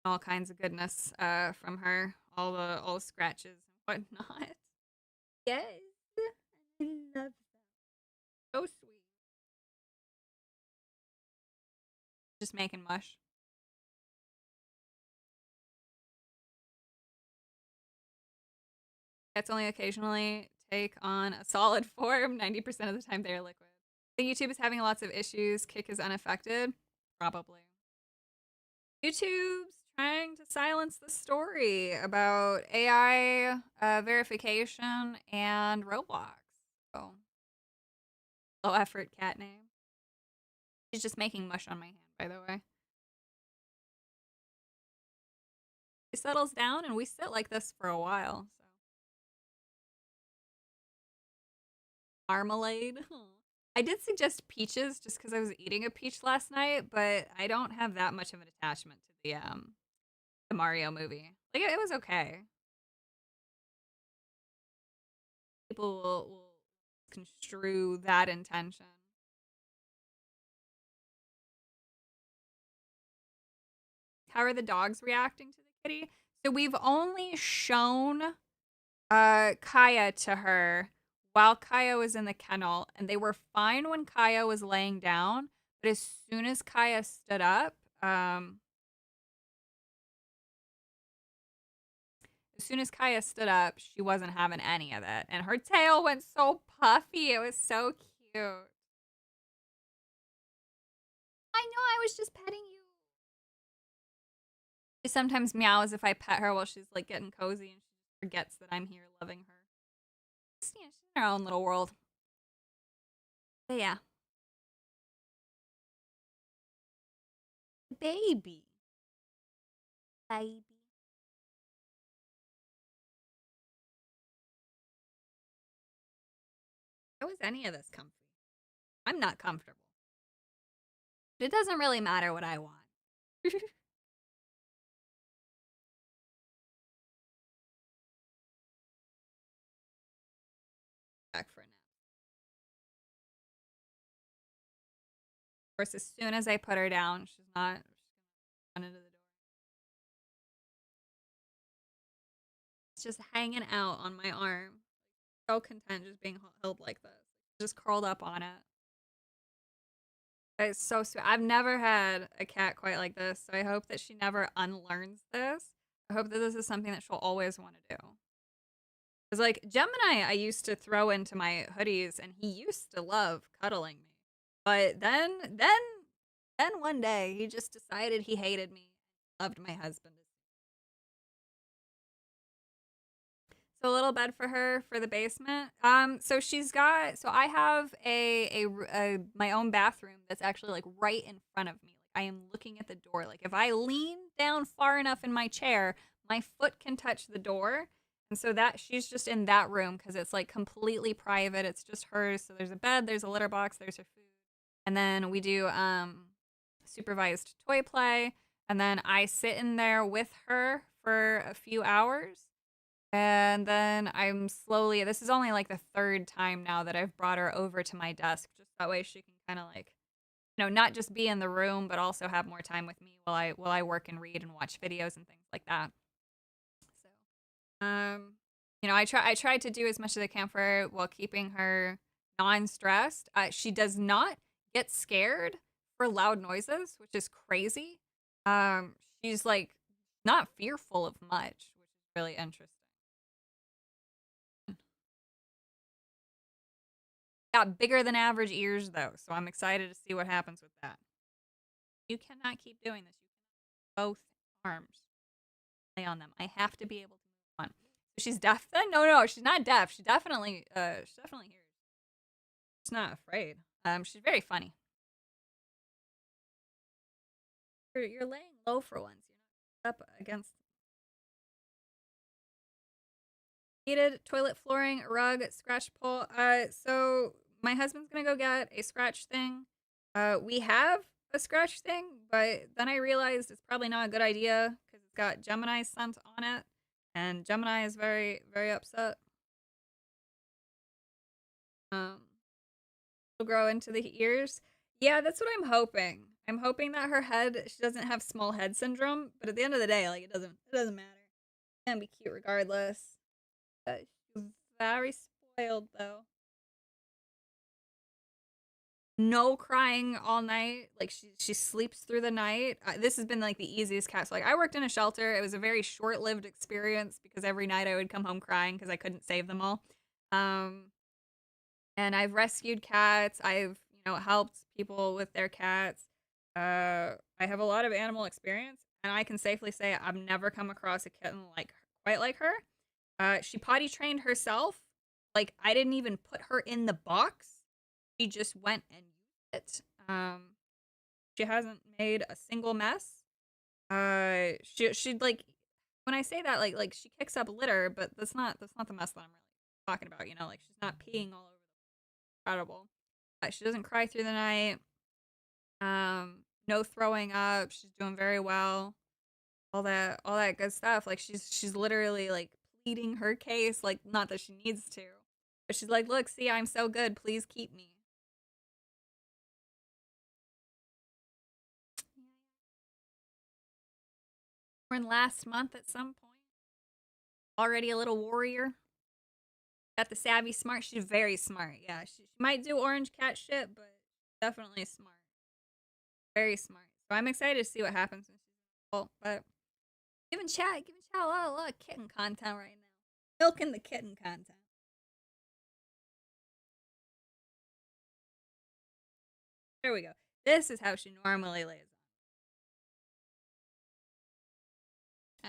all kinds of goodness from her, all the scratches and whatnot. Yes, I love that. So sweet. Just making mush. Cats only occasionally take on a solid form. 90% of the time, they are liquid. I think YouTube is having lots of issues. Kick is unaffected. Probably. YouTube's trying to silence the story about AI verification and Roblox. So, low effort cat name. She's just making mush on my hand, by the way. She settles down and we sit like this for a while. So, marmalade. I did suggest peaches just because I was eating a peach last night, but I don't have that much of an attachment to the Mario movie. Like it was okay. People will construe that intention. How are the dogs reacting to the kitty? So we've only shown Kaya to her while Kaya was in the kennel, and they were fine when Kaya was laying down. But as soon as Kaya stood up, she wasn't having any of it, and her tail went so puffy. It was so cute. I know. I was just petting you. She sometimes meows if I pet her while she's like getting cozy, and she forgets that I'm here loving her. She's in her own little world. But yeah. Baby. Baby. How is any of this comfy? I'm not comfortable. But it doesn't really matter what I want. Back for a nap. Of course, as soon as I put her down, she's not run into the door. It's just hanging out on my arm. So content just being held like this. Just curled up on it. It's so sweet. I've never had a cat quite like this, so I hope that she never unlearns this. I hope that this is something that she'll always want to do. Because, like, Gemini, I used to throw into my hoodies, and he used to love cuddling me. But then one day, he just decided he hated me, loved my husband. So a little bed for her for the basement. So she's got. So I have a my own bathroom that's actually like right in front of me. Like I am looking at the door. Like if I lean down far enough in my chair, my foot can touch the door. And so that she's just in that room because it's like completely private. It's just hers. So there's a bed, there's a litter box, there's her food, and then we do supervised toy play. And then I sit in there with her for a few hours and then I'm slowly, this is only like the third time now that I've brought her over to my desk. Just that way she can kind of like, not just be in the room, but also have more time with me while I work and read and watch videos and things like that. So You know, I tried to do as much as I can for her while keeping her non-stressed. She does not get scared for loud noises, which is crazy. She's like not fearful of much, which is really interesting. Got bigger than average ears though, so I'm excited to see what happens with that. You cannot keep doing this. You cannot both arms lay on them. I have to be able to move on. So she's deaf then? No, no, she's not deaf. She definitely hears. She's not afraid. She's very funny. You're laying low for once. You're not up against heated toilet flooring, rug, scratch pull. So my husband's gonna go get a scratch thing. We have a scratch thing, but then I realized it's probably not a good idea because it's got Gemini scent on it, and Gemini is very, very upset. Um, will grow into the ears. Yeah, that's what I'm hoping. I'm hoping that her head, she doesn't have small head syndrome, but at the end of the day, like it doesn't matter. It's gonna be cute regardless. She's very spoiled though. No crying all night. Like she sleeps through the night. This has been like the easiest cat. So like I worked in a shelter. It was a very short-lived experience because every night I would come home crying because I couldn't save them all. Um, and I've rescued cats. I've helped people with their cats. I have a lot of animal experience, and I can safely say I've never come across a kitten like quite like her. She potty trained herself. Like I didn't even put her in the box. She just went and used it. She hasn't made a single mess. She'd like when I say that like she kicks up litter, but that's not the mess that I'm really talking about. Like she's not peeing all over. Incredible. She doesn't cry through the night. No throwing up. She's doing very well. All that good stuff. Like she's literally like pleading her case. Like not that she needs to, but she's like, look, see, I'm so good. Please keep me. We're in last month at some point. Already a little warrior. Got the savvy smart. She's very smart. Yeah, she might do orange cat shit, but definitely smart. Very smart. So I'm excited to see what happens when she's adult. But giving chat a lot of kitten content right now. Milking the kitten content. There we go. This is how she normally lays on.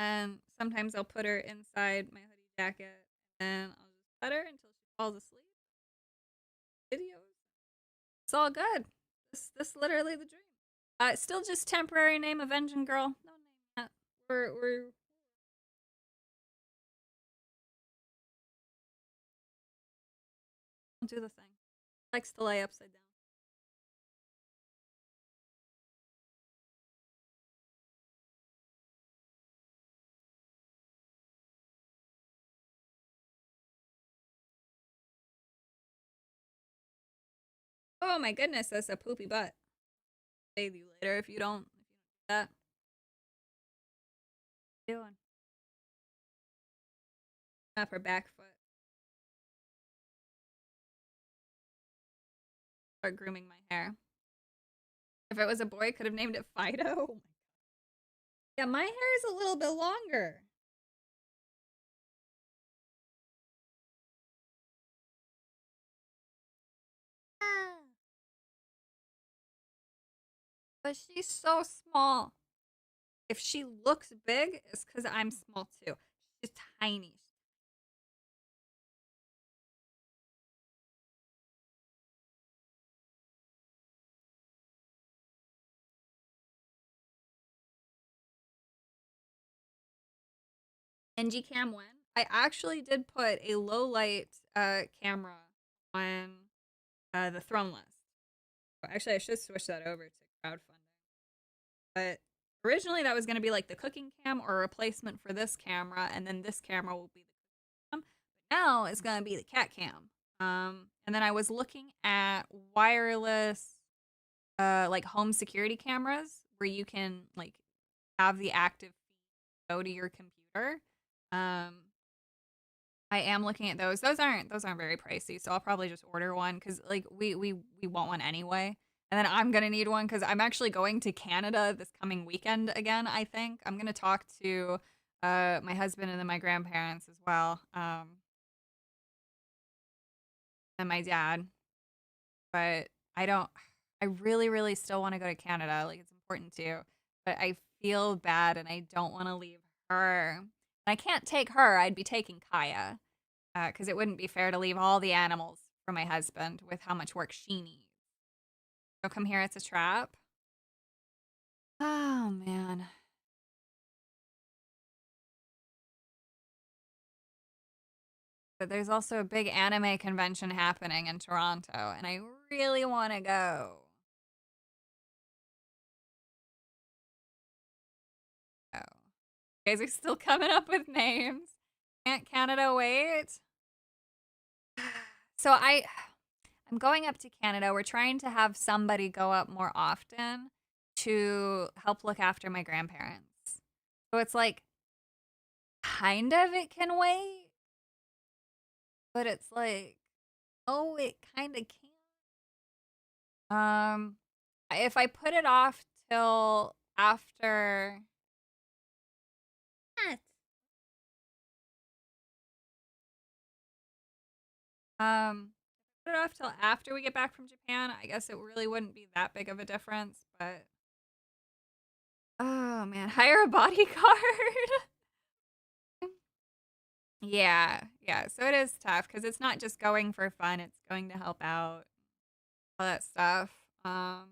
And sometimes I'll put her inside my hoodie jacket and I'll just pet her until she falls asleep. Videos. It's all good. This literally the dream. Still just temporary name of Engine Girl. No name that. We're don't do the thing. Likes to lay upside down. Oh my goodness, that's a poopy butt. Save you later if you don't do that. What are you doing? Up her back foot. Start grooming my hair. If it was a boy, could have named it Fido. Yeah, my hair is a little bit longer. Ah. But she's so small. If she looks big, it's because I'm small too. She's tiny. NG Cam when I actually did put a low light camera on the throne list. Actually, I should switch that over to crowdfunding. But originally, that was going to be like the cooking cam or a replacement for this camera, and then this camera will be the cam. But now it's going to be the cat cam. And then I was looking at wireless, like home security cameras where you can like have the active feed go to your computer. Um, I am looking at those. Those aren't very pricey, so I'll probably just order one because like we want one anyway. And then I'm gonna need one because I'm actually going to Canada this coming weekend again. I think I'm gonna talk to my husband and then my grandparents as well, and my dad. But I don't. I really still want to go to Canada. Like it's important to, but I feel bad and I don't want to leave her. And I can't take her. I'd be taking Kaya because it wouldn't be fair to leave all the animals for my husband with how much work she needs. So come here, it's a trap. Oh man. But there's also a big anime convention happening in Toronto, and I really want to go. Oh. You guys are still coming up with names. Can't Canada wait? So I'm going up to Canada. We're trying to have somebody go up more often to help look after my grandparents. So it's like kind of it can wait, but it's like, oh, it kind of can't. If I put it off till after what? Put it off till after we get back from Japan, I guess it really wouldn't be that big of a difference, but oh man, hire a bodyguard. Yeah, yeah. So it is tough because it's not just going for fun; it's going to help out all that stuff. I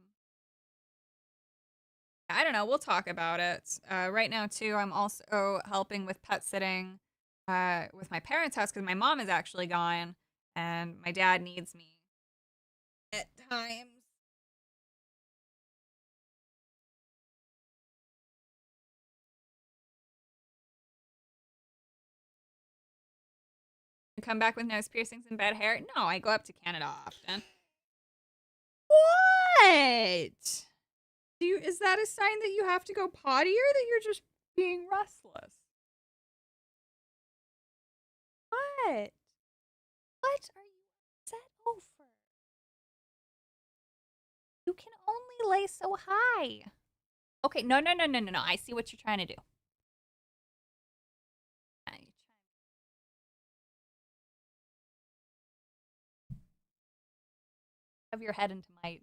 don't know. We'll talk about it. Right now, too, I'm also helping with pet sitting with my parents' house because my mom is actually gone and my dad needs me at times. You come back with nose piercings and bad hair? No, I go up to Canada often. What? Is that a sign that you have to go potty or that you're just being restless? What? What are you upset over? You can only lay so high. Okay, no. I see what you're trying to do. Shove your head into my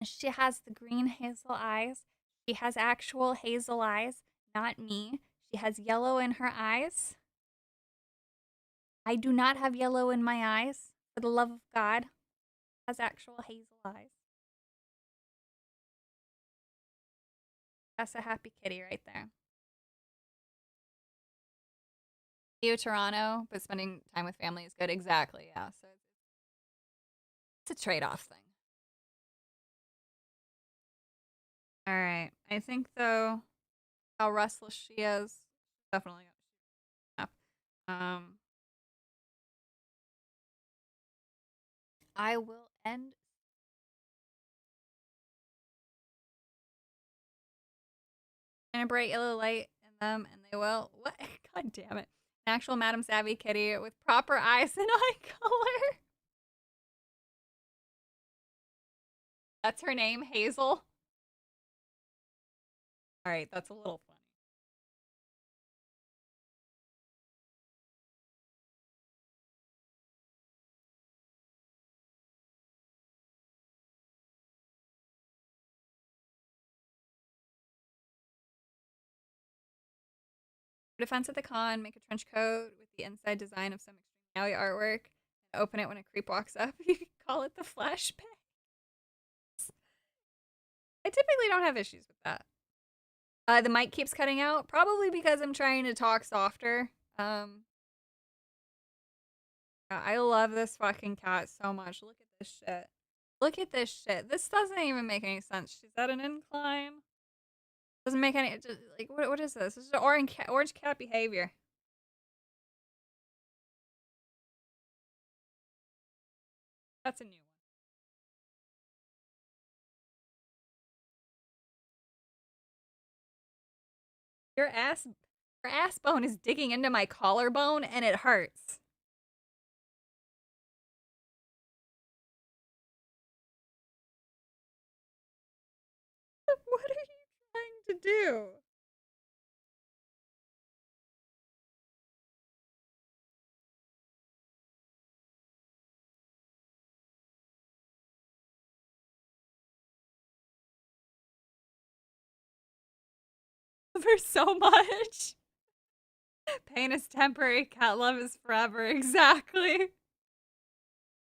She has the green hazel eyes. She has actual hazel eyes, not me. She has yellow in her eyes. I do not have yellow in my eyes. For the love of God, has actual hazel eyes. That's a happy kitty right there. You Toronto, but spending time with family is good. Exactly, yeah. So it's a trade-off thing. All right. I think though how restless she is, definitely enough. I will end. And a bright yellow light in them, and they will. What? God damn it! An actual Madame Savvy kitty with proper eyes and eye color. That's her name, Hazel. All right, that's a little funny. For defense at the con, make a trench coat with the inside design of some extreme Maui artwork. And open it when a creep walks up. You can call it the flashbang. I typically don't have issues with that. The mic keeps cutting out, probably because I'm trying to talk softer. I love this fucking cat so much. Look at this shit. Look at this shit. This doesn't even make any sense. She's at an incline. Doesn't make any. Just, like, what is this? This is orange cat behavior. That's a new one. Your ass bone is digging into my collarbone and it hurts. What are you trying to do? Love her so much. Pain is temporary, cat love is forever. Exactly.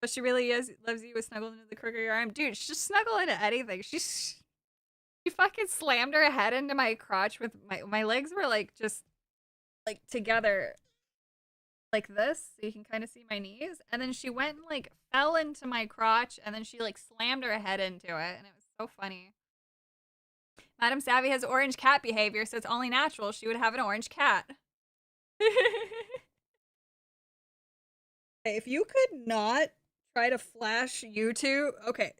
But she really loves you with snuggled into the crook of your arm. Dude, she just snuggle into anything. She fucking slammed her head into my crotch with my legs were like just like together like this, so you can kind of see my knees. And then she went and like fell into my crotch and then she like slammed her head into it and it was so funny. Madam Savvy has orange cat behavior, so it's only natural she would have an orange cat. If you could not try to flash YouTube, okay.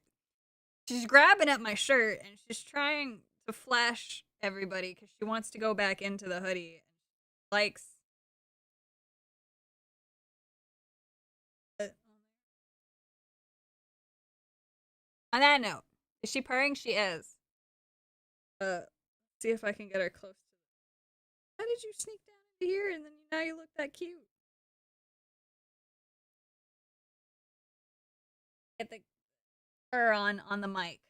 She's grabbing at my shirt and she's trying to flash everybody because she wants to go back into the hoodie. Likes. On that note, is she purring? She is. See if I can get her close to. How did you sneak down into here and then now you look that cute? Get the her on the mic.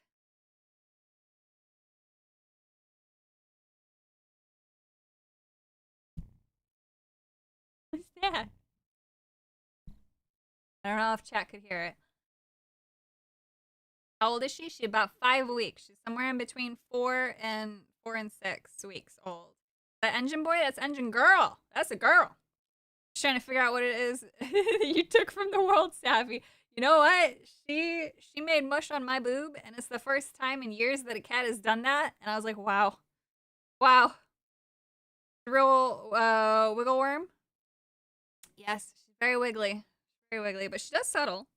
What's that? I don't know if chat could hear it. How old is she? She's about 5 weeks. She's somewhere in between 4 and 6 weeks old. That engine boy, that's engine girl. That's a girl. Just trying to figure out what it is you took from the world savvy. You know what? She made mush on my boob, and it's the first time in years that a cat has done that. And I was like, wow, wow. Real wiggle worm. Yes, she's very wiggly, but she does settle.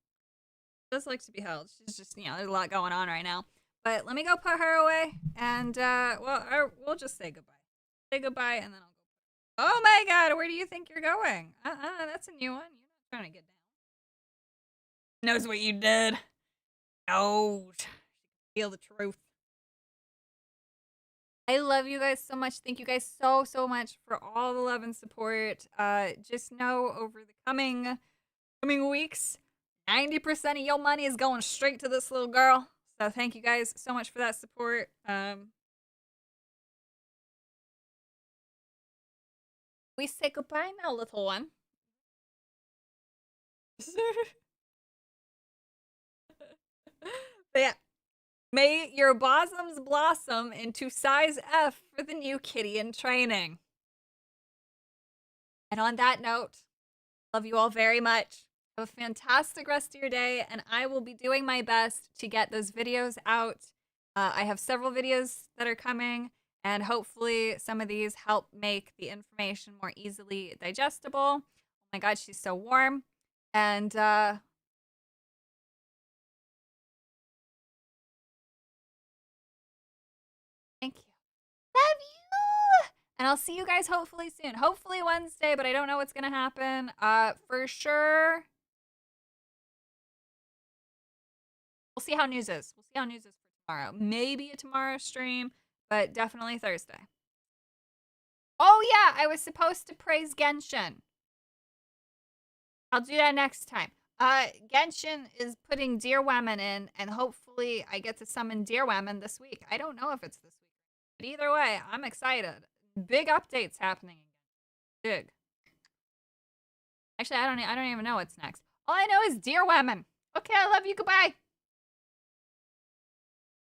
She does like to be held. She's just, there's a lot going on right now. But let me go put her away, and we'll just say goodbye. Say goodbye, and then I'll go. Oh my God, where do you think you're going? That's a new one. You're not trying to get down. Knows what you did. Oh, feel the truth. I love you guys so much. Thank you guys so much for all the love and support. Just know over the coming weeks, 90% of your money is going straight to this little girl. So thank you guys so much for that support. We say goodbye now, little one. But yeah. May your bosoms blossom into size F for the new kitty in training. And on that note, love you all very much. Have a fantastic rest of your day, and I will be doing my best to get those videos out. I have several videos that are coming, and hopefully some of these help make the information more easily digestible. Oh my God, she's so warm. And thank you. Love you. And I'll see you guys hopefully soon. Hopefully Wednesday, but I don't know what's going to happen. For sure. We'll see how news is. We'll see how news is for tomorrow. Maybe a tomorrow stream, but definitely Thursday. Oh yeah, I was supposed to praise Genshin. I'll do that next time. Genshin is putting Dear Women in, and hopefully I get to summon Dear Women this week. I don't know if it's this week, but either way, I'm excited. Big updates happening. Big. Actually, I don't even know what's next. All I know is Dear Women. Okay, I love you. Goodbye.